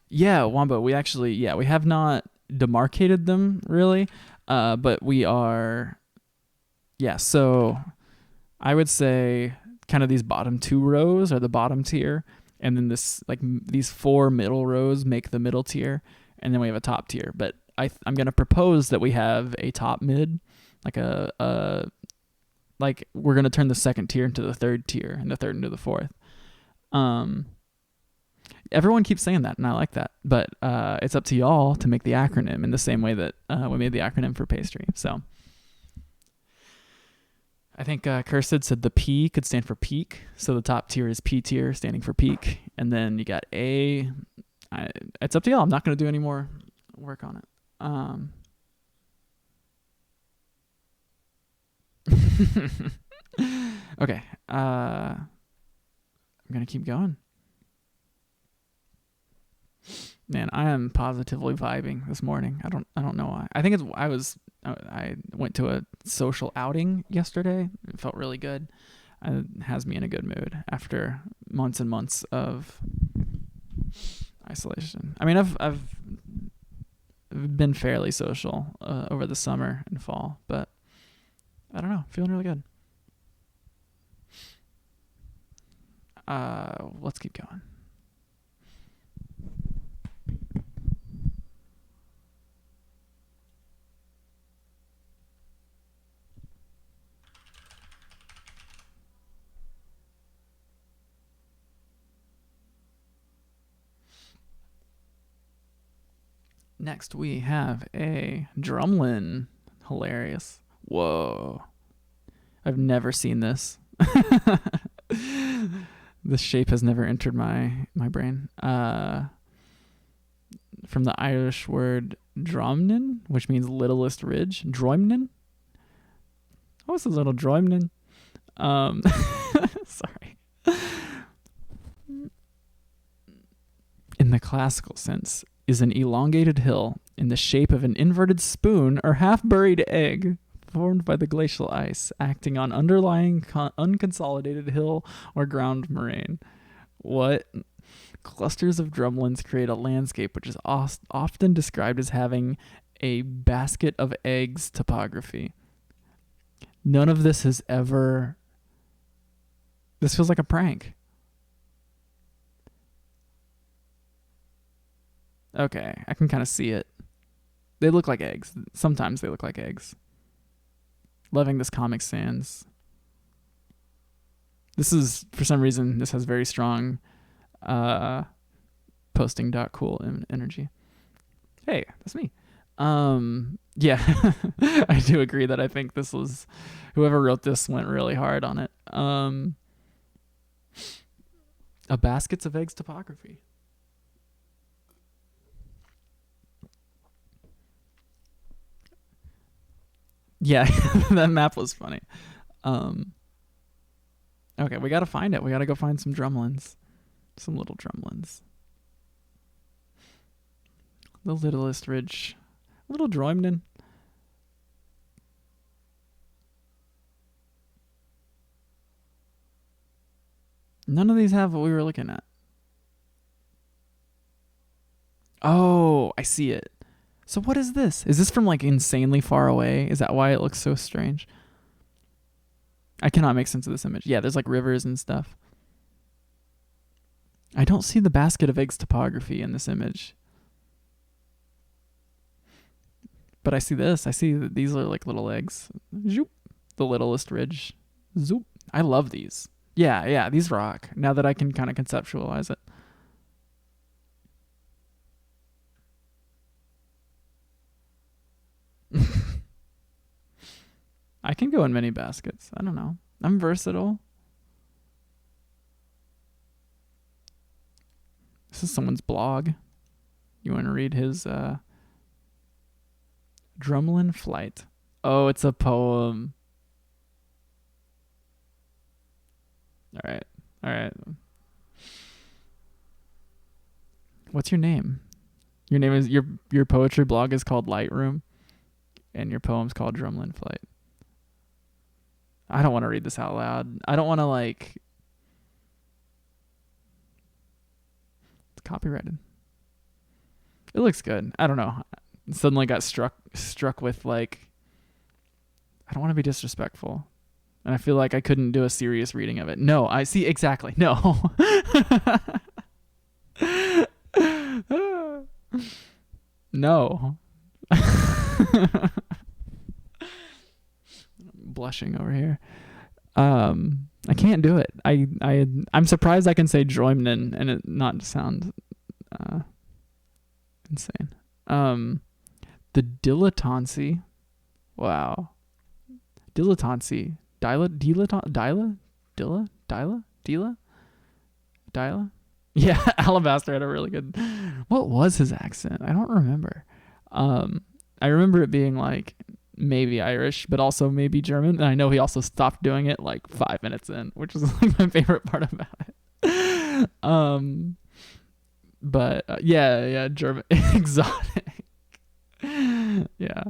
Yeah, Wamba, we have not demarcated them really, but we are, so I would say kind of these bottom 2 rows are the bottom tier, and then these 4 middle rows make the middle tier, and then we have a top tier. But I'm gonna propose that we have a top mid, like like we're gonna turn the second tier into the third tier, and the third into the fourth. Everyone keeps saying that, and I like that. But it's up to y'all to make the acronym in the same way that we made the acronym for pastry. So I think Cursed said the P could stand for peak. So the top tier is P tier, standing for peak. And then you got A. It's up to y'all. I'm not going to do any more work on it. Okay. I'm going to keep going. Man, I am positively vibing this morning. I don't know why. I think I went to a social outing yesterday. It felt really good. It has me in a good mood after months and months of isolation. I mean, I've been fairly social over the summer and fall, but I don't know, feeling really good. Let's keep going. Next, we have a drumlin. Hilarious. Whoa. I've never seen this. This shape has never entered my brain. From the Irish word dromnin, which means littlest ridge. Droimnin? Oh, it's a little droimnin. Sorry. In the classical sense, is an elongated hill in the shape of an inverted spoon or half-buried egg formed by the glacial ice acting on underlying unconsolidated hill or ground moraine. What? Clusters of drumlins create a landscape which is often described as having a basket of eggs topography. None of this has ever... This feels like a prank. Okay, I can kind of see it. They look like eggs. Sometimes they look like eggs. Loving this Comic Sans. This is, for some reason, this has very strong posting.cool energy. Hey, that's me. Yeah, I do agree that I think this was, whoever wrote this went really hard on it. A baskets of eggs topography. Yeah, that map was funny. Okay, we gotta find it. We gotta go find some drumlins. Some little drumlins. The littlest ridge. Little droimnin. None of these have what we were looking at. Oh, I see it. So what is this? Is this from like insanely far away? Is that why it looks so strange? I cannot make sense of this image. Yeah, there's like rivers and stuff. I don't see the basket of eggs topography in this image. But I see this. I see that these are like little eggs. Zoop. The littlest ridge. Zoop. I love these. Yeah, these rock. Now that I can kind of conceptualize it. I can go in many baskets. I don't know. I'm versatile. This is someone's blog. You want to read his Drumlin Flight? Oh, it's a poem. All right. What's your name? Your name is your poetry blog is called Lightroom, and your poem's called Drumlin Flight. I don't want to read this out loud. I don't want to like... It's copyrighted. It looks good. I don't know. Suddenly got struck with like... I don't want to be disrespectful. And I feel like I couldn't do a serious reading of it. No, I see exactly. No. No. Blushing over here. I can't do it. I'm surprised I can say Droimnen and it not sound insane. The dilettancy. Wow. Dilettancy. Dila? Yeah, Alabaster had a really good. What was his accent? I don't remember. I remember it being like maybe Irish, but also maybe German. And I know he also stopped doing it like 5 minutes in, which was like my favorite part about it. But yeah, German exotic. Yeah.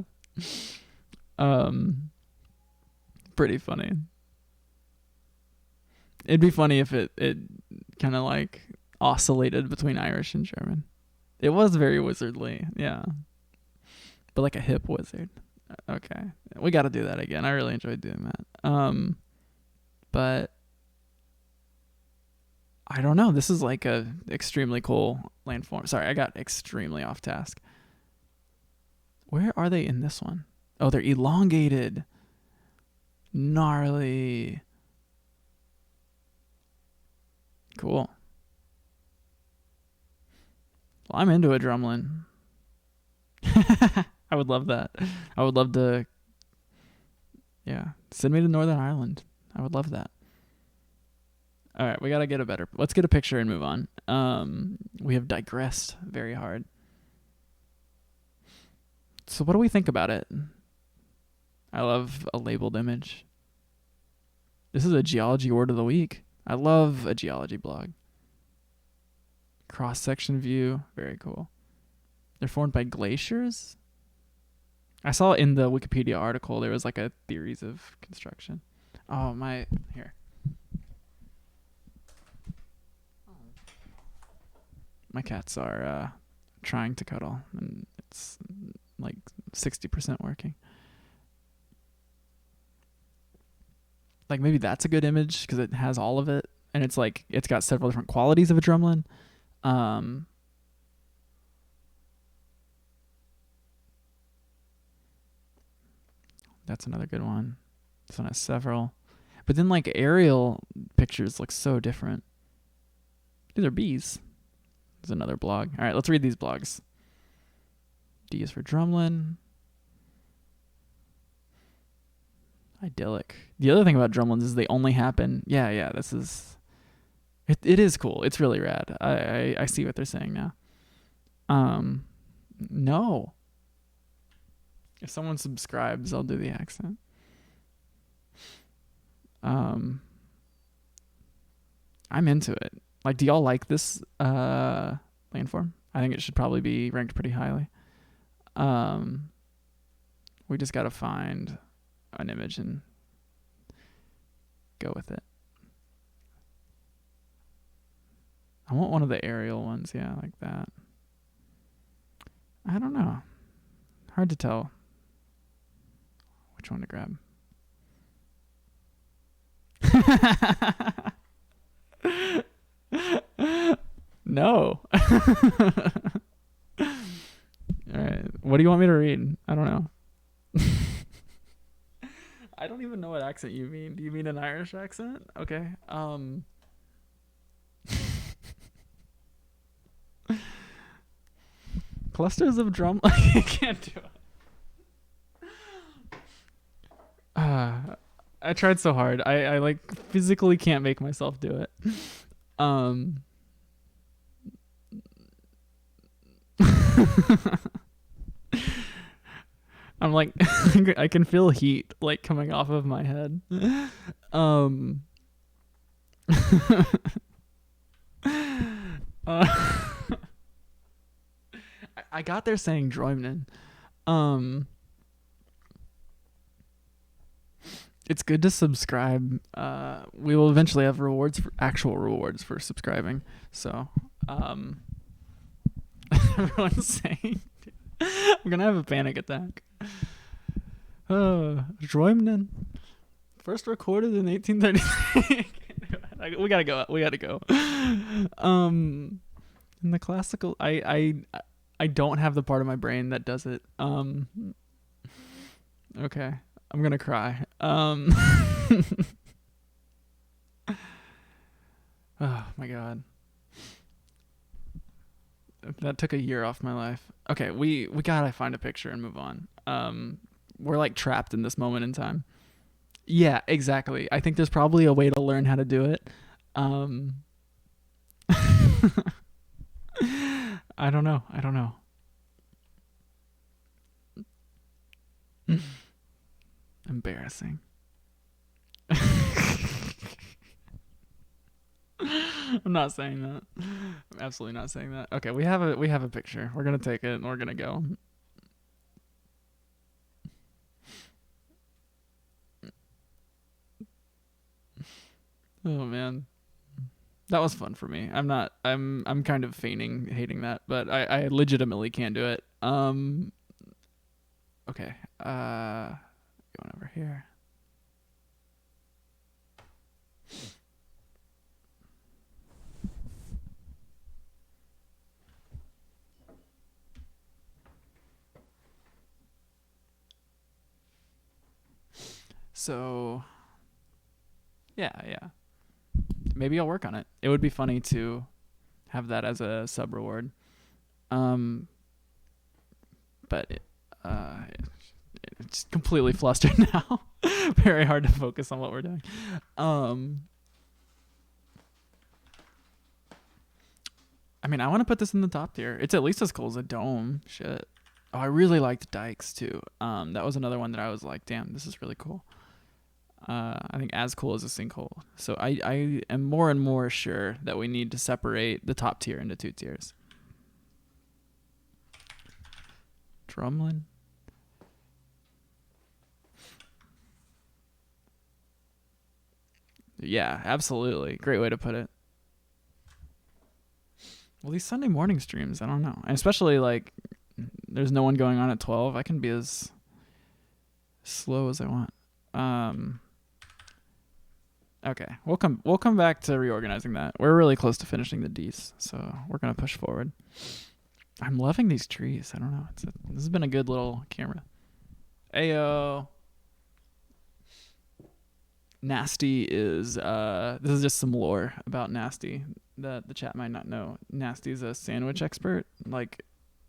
Pretty funny. It'd be funny if it kind of like oscillated between Irish and German. It was very wizardly, yeah. But like a hip wizard. Okay. We got to do that again. I really enjoyed doing that. But I don't know. This is like a extremely cool landform. Sorry, I got extremely off task. Where are they in this one? Oh, they're elongated. Gnarly. Cool. Well, I'm into a drumlin. I would love that. I would love to. Yeah, send me to Northern Ireland. I would love that. All right, we gotta get a better. Let's get a picture and move on. We have digressed very hard. So what do we think about it? I love a labeled image. This is a geology word of the week. I love a geology blog. Cross-section view. Very cool. They're formed by glaciers? I saw in the Wikipedia article there was like a theories of construction. Oh, my... Here. My cats are trying to cuddle, and it's like 60% working. Like maybe that's a good image because it has all of it, and it's like it's got several different qualities of a drumlin. That's another good one. This one has several, but then like aerial pictures look so different. These are bees. There's another blog. All right, let's read these blogs. D is for drumlin. Idyllic. The other thing about drumlins is they only happen. Yeah. This is. It is cool. It's really rad. I see what they're saying now. No. If someone subscribes, I'll do the accent. I'm into it. Like, do y'all like this landform? I think it should probably be ranked pretty highly. We just gotta find an image and go with it. I want one of the aerial ones, yeah, like that. I don't know. Hard to tell which one to grab. No. All right. What do you want me to read? I don't know. I don't even know what accent you mean. Do you mean an Irish accent? Okay. Clusters of drum. I can't do it. I tried so hard. I like physically can't make myself do it. I'm like I can feel heat like coming off of my head. I got there saying Droimnen. It's good to subscribe. We will eventually have actual rewards for subscribing. So, everyone's saying, I'm gonna have a panic attack. Droimnen. First recorded in 1833. We gotta go. We gotta go. In the classical, I don't have the part of my brain that does it. Okay, I'm gonna cry. Oh my god, that took a year off my life. Okay, we gotta find a picture and move on. We're like trapped in this moment in time. Yeah, exactly. I think there's probably a way to learn how to do it. I don't know. Embarrassing. I'm not saying that. I'm absolutely not saying that. Okay, we have a picture. We're gonna take it and we're gonna go. Oh man, that was fun for me. I'm kind of feigning hating that, but I legitimately can do it. Okay. Going over here. So, yeah. Maybe I'll work on it. It would be funny to have that as a sub reward. But it's completely flustered now. Very hard to focus on what we're doing. I mean, I want to put this in the top tier. It's at least as cool as a dome. Shit. Oh, I really liked Dykes too. That was another one that I was like, damn, this is really cool. I think as cool as a sinkhole. So I am more and more sure that we need to separate the top tier into 2 tiers. Drumlin. Yeah, absolutely. Great way to put it. Well, these Sunday morning streams, I don't know. And especially like there's no one going on at 12. I can be as slow as I want. Okay, we'll come back to reorganizing that. We're really close to finishing the Ds, so we're gonna push forward. I'm loving these trees. I don't know. This has been a good little camera. Ayo. Nasty is this is just some lore about Nasty that the chat might not know. Nasty is a sandwich expert. Like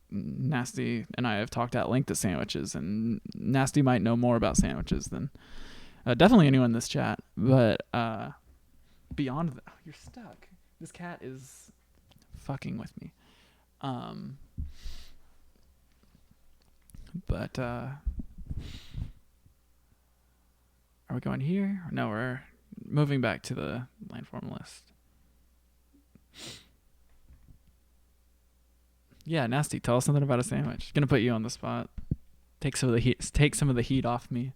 Nasty and I have talked at length of sandwiches, and Nasty might know more about sandwiches than definitely anyone in this chat. But beyond that, you're stuck. This cat is fucking with me. But are we going here? No, we're moving back to the landform list. Yeah, Nasty, tell us something about a sandwich. Gonna put you on the spot. Take some of the heat off me.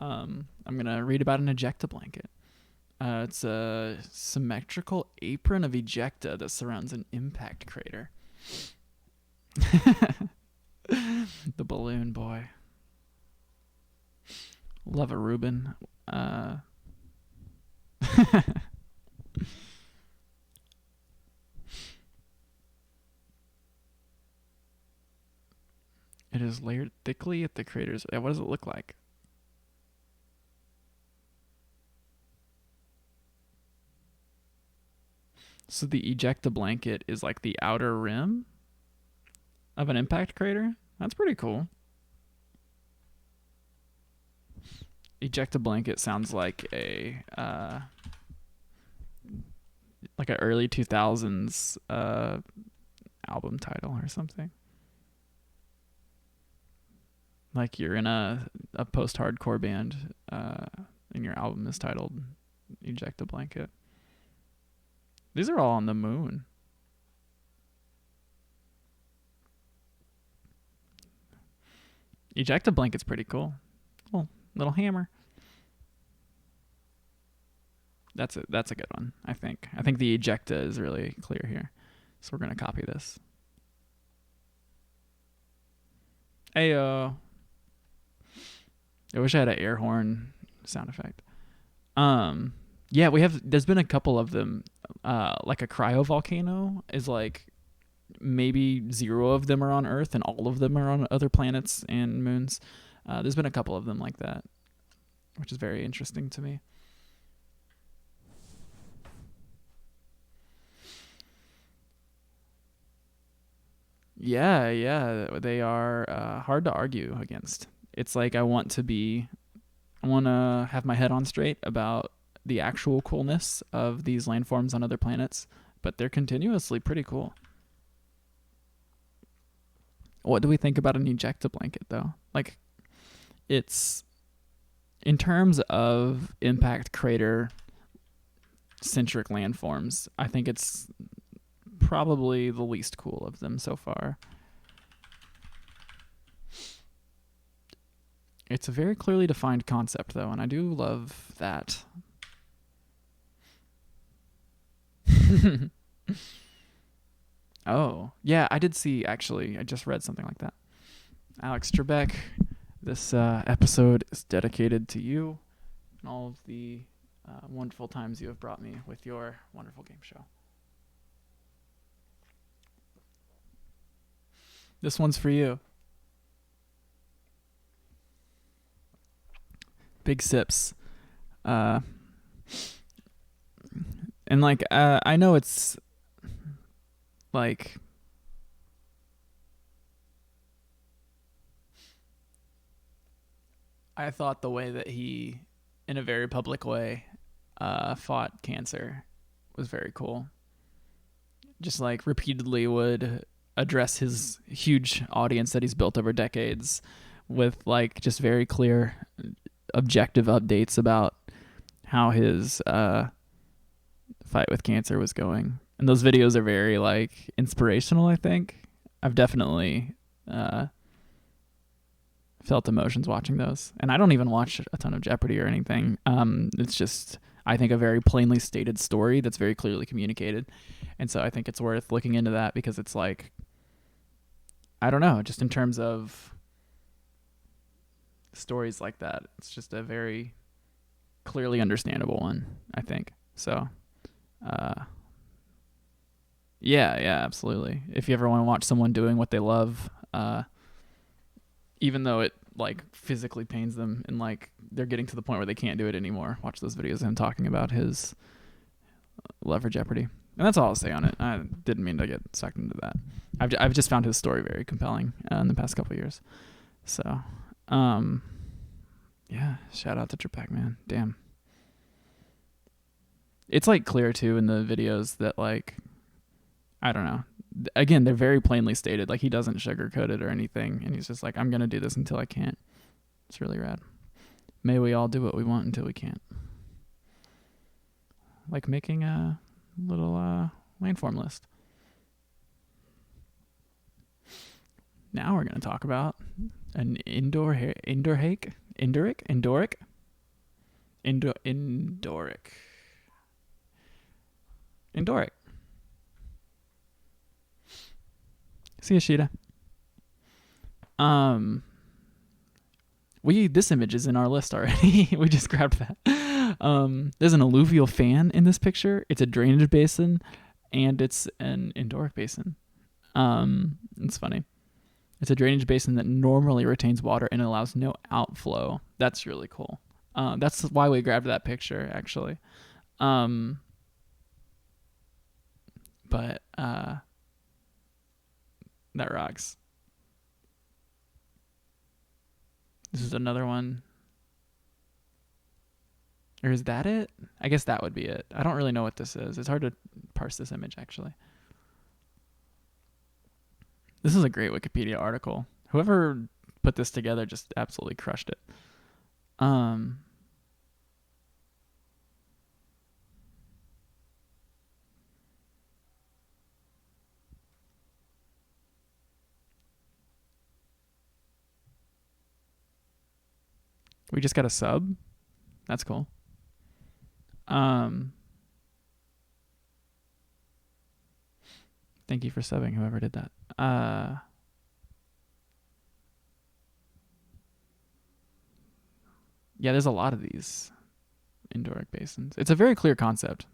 I'm gonna read about an ejecta blanket. It's a symmetrical apron of ejecta that surrounds an impact crater. The balloon boy. Love a Reuben. It is layered thickly at the craters. What does it look like? So the ejecta blanket is like the outer rim of an impact crater? That's pretty cool. Ejecta blanket sounds like a early 2000s album title or something. Like you're in a post-hardcore band and your album is titled Ejecta Blanket. These are all on the moon. Ejecta Blanket's pretty cool. Little hammer. That's a good one, I think. I think the ejecta is really clear here. So we're going to copy this. Ayo. I wish I had an air horn sound effect. Yeah, there's been a couple of them. Like a cryovolcano is like maybe 0 of them are on Earth and all of them are on other planets and moons. There's been a couple of them like that, which is very interesting to me. Yeah, they are hard to argue against. It's like I want to have my head on straight about the actual coolness of these landforms on other planets, but they're continuously pretty cool. What do we think about an ejecta blanket, though? Like, it's in terms of impact crater centric landforms, I think it's probably the least cool of them so far. It's a very clearly defined concept, though, and I do love that. Oh, yeah, I did see, actually. I just read something like that. Alex Trebek, this episode is dedicated to you and all of the wonderful times you have brought me with your wonderful game show. This one's for you. Big sips. And like, I know it's like, I thought the way that he, in a very public way, fought cancer was very cool. Just like repeatedly would address his huge audience that he's built over decades with like just very clear, objective updates about how his fight with cancer was going. And those videos are very like inspirational, I think. I've definitely felt emotions watching those. And I don't even watch a ton of Jeopardy or anything. It's just, I think, a very plainly stated story that's very clearly communicated. And so I think it's worth looking into that because it's like, I don't know, just in terms of stories like that, it's just a very clearly understandable one, I think. So, yeah, absolutely. If you ever want to watch someone doing what they love, even though it like physically pains them and like they're getting to the point where they can't do it anymore, watch those videos of him talking about his love for Jeopardy. And that's all I'll say on it. I didn't mean to get sucked into that. I've just found his story very compelling in the past couple of years. So, yeah, shout out to Trebek, man. Damn. It's like clear too in the videos that like, I don't know. Again, they're very plainly stated. Like he doesn't sugarcoat it or anything, and he's just like, "I'm gonna do this until I can't." It's really rad. May we all do what we want until we can't. Like making a little landform list. Now we're gonna talk about an endoric. See you, Sheeta. This image is in our list already. We just grabbed that. There's an alluvial fan in this picture. It's a drainage basin, and it's an endoric basin. It's funny. It's a drainage basin that normally retains water and allows no outflow. That's really cool. That's why we grabbed that picture, actually. But that rocks. This is another one. Or is that it? I guess that would be it. I don't really know what this is. It's hard to parse this image, actually. This is a great Wikipedia article. Whoever put this together just absolutely crushed it. We just got a sub. That's cool. Thank you for subbing, whoever did that. Yeah, there's a lot of these. endorheic basins. It's a very clear concept.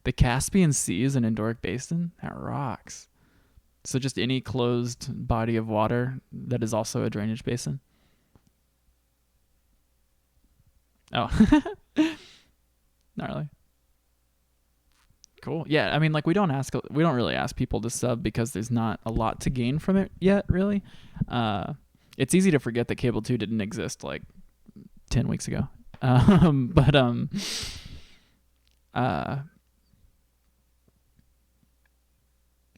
The Caspian Sea is an endorheic basin. That rocks. So just any closed body of water that is also a drainage basin. Oh, gnarly. Cool. Yeah, I mean, like we don't really ask people to sub because there's not a lot to gain from it yet, really. It's easy to forget that Cable 2 didn't exist like 10 weeks ago.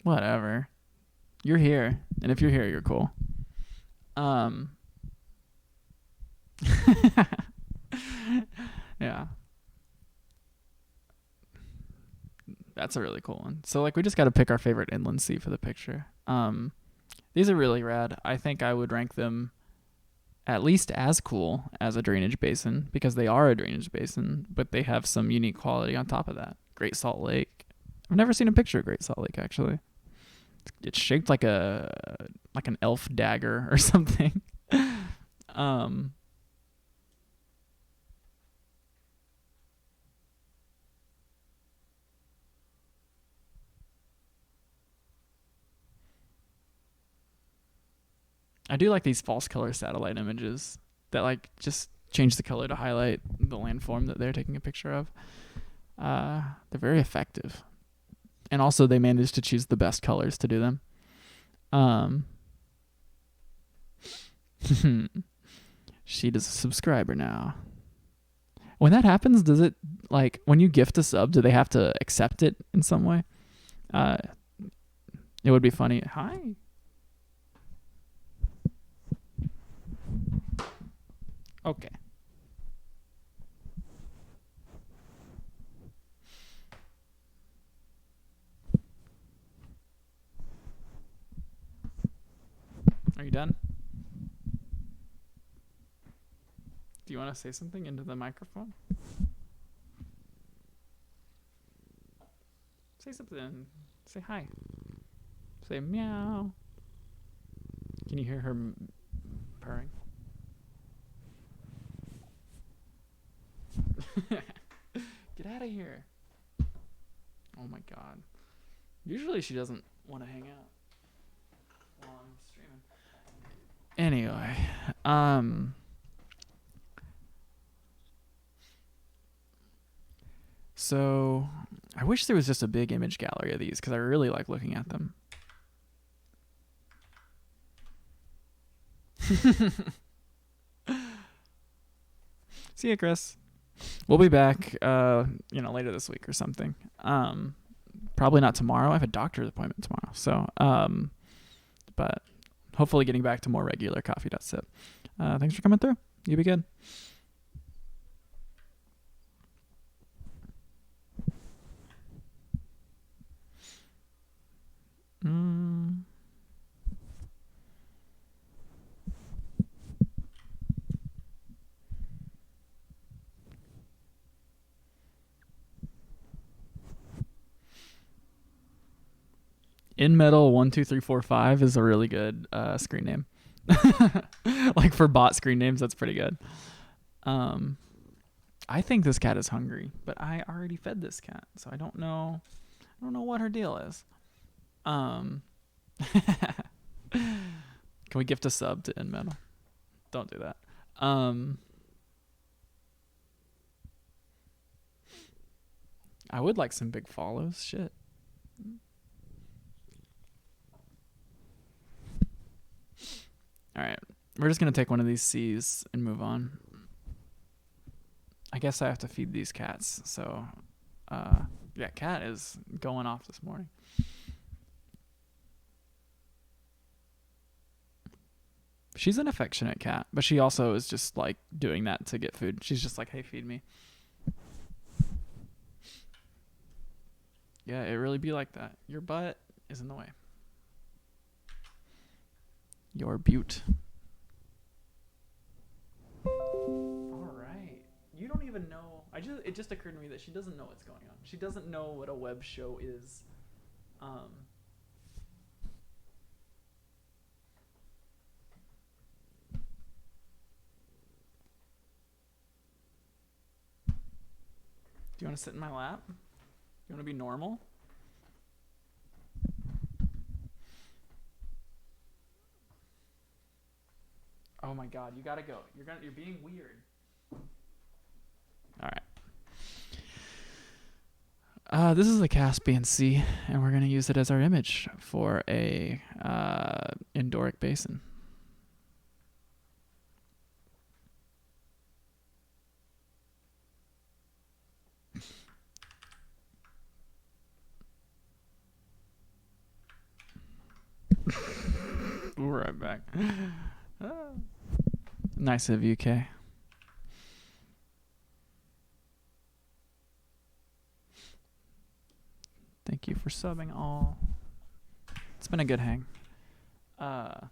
Whatever. You're here, and if you're here, you're cool. Yeah. That's a really cool one. So like we just got to pick our favorite inland sea for the picture. These are really rad. I think I would rank them at least as cool as a drainage basin because they are a drainage basin, but they have some unique quality on top of that. Great Salt Lake. I've never seen a picture of Great Salt Lake actually. It's shaped like an elf dagger or something. I do like these false color satellite images that like just change the color to highlight the landform that they're taking a picture of. They're very effective. And also they managed to choose the best colors to do them. She is a subscriber now. When that happens, does it, like, when you gift a sub, do they have to accept it in some way? It would be funny. Hi. Okay. Are you done? Do you want to say something into the microphone? Say something. Say hi. Say meow. Can you hear her purring? Get out of here. Oh my god. Usually she doesn't want to hang out while I'm streaming. Anyway, so I wish there was just a big image gallery of these because I really like looking at them. See ya, Chris. We'll be back, later this week or something. Probably not tomorrow. I have a doctor's appointment tomorrow. So, but hopefully getting back to more regular coffee.sip. Thanks for coming through. You be good. In Metal 12345 is a really good screen name. Like for bot screen names, that's pretty good. I think this cat is hungry, but I already fed this cat, so I don't know what her deal is. Can we gift a sub to In Metal? Don't do that. I would like some big follows. Shit. All right, we're just gonna take one of these C's and move on. I guess I have to feed these cats. So, yeah, cat is going off this morning. She's an affectionate cat, but she also is just like doing that to get food. She's just like, hey, feed me. Yeah, it really be like that. Your butt is in the way. Your butte. All right. You don't even know. It just occurred to me that she doesn't know what's going on. She doesn't know what a web show is. Do you want to sit in my lap? You want to be normal? Oh my God, you gotta go. You're being weird. All right. This is the Caspian Sea, and we're gonna use it as our image for a Endoric basin. We'll be right back. Nice of you, Kay. Thank you for subbing all. It's been a good hang. Oh,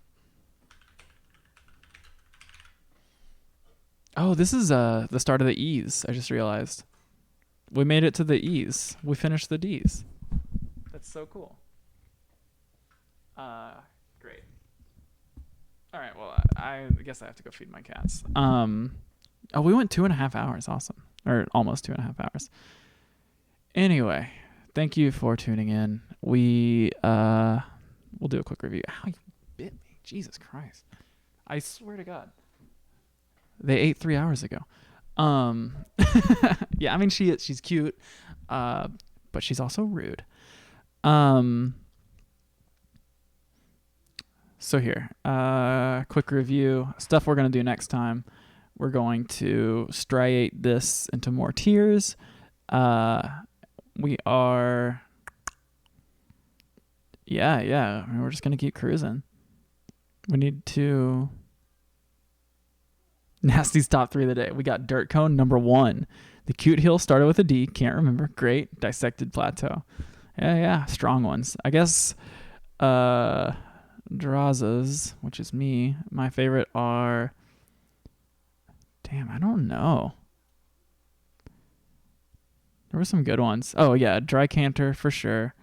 this is the start of the E's. I just realized. We made it to the E's. We finished the D's. That's so cool. Great. All right, well, I guess I have to go feed my cats. Oh, we went 2.5 hours. Awesome. Or almost 2.5 hours. Anyway, thank you for tuning in. We'll do a quick review. Ow, you bit me. Jesus Christ. I swear to God. They ate 3 hours ago. Yeah, I mean, she's cute, but she's also rude. So here, quick review. Stuff we're going to do next time. We're going to striate this into more tiers. We are... Yeah. I mean, we're just going to keep cruising. We need to... Nasty's top 3 of the day. We got Dirt Cone, number 1. The Cute Hill started with a D. Can't remember. Great. Dissected Plateau. Yeah. Strong ones. I guess... Drazas, which is me. My favorite are... Damn, I don't know. There were some good ones. Oh yeah, Dry Canter for sure.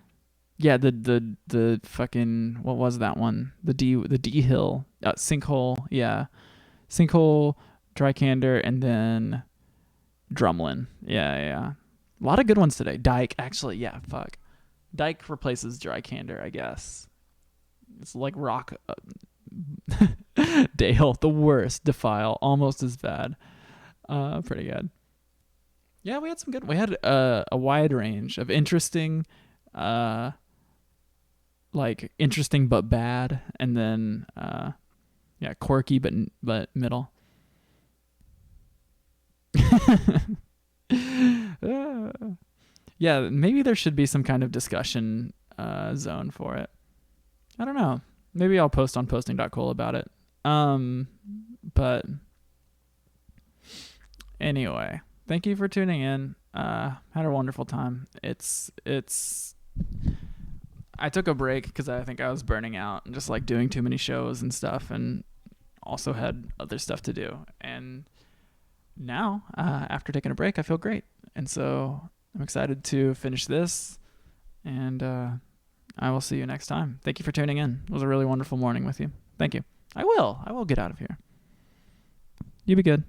Yeah, the fucking, what was that one? The D Hill, Sinkhole. Yeah, Sinkhole, Dry Canter, and then Drumlin. Yeah. A lot of good ones today. Dyke, actually, yeah. Fuck, Dyke replaces Dry Canter, I guess. It's like rock. Dale, the worst. Defile, almost as bad. Pretty good. Yeah, we had some good. We had a wide range of interesting, like interesting but bad, and then quirky but middle. Yeah, maybe there should be some kind of discussion zone for it. I don't know. Maybe I'll post on posting.cool about it. But anyway, thank you for tuning in. Had a wonderful time. I took a break because I think I was burning out and just like doing too many shows and stuff, and also had other stuff to do. And now, after taking a break, I feel great. And so I'm excited to finish this, and I will see you next time. Thank you for tuning in. It was a really wonderful morning with you. Thank you. I will get out of here. You be good.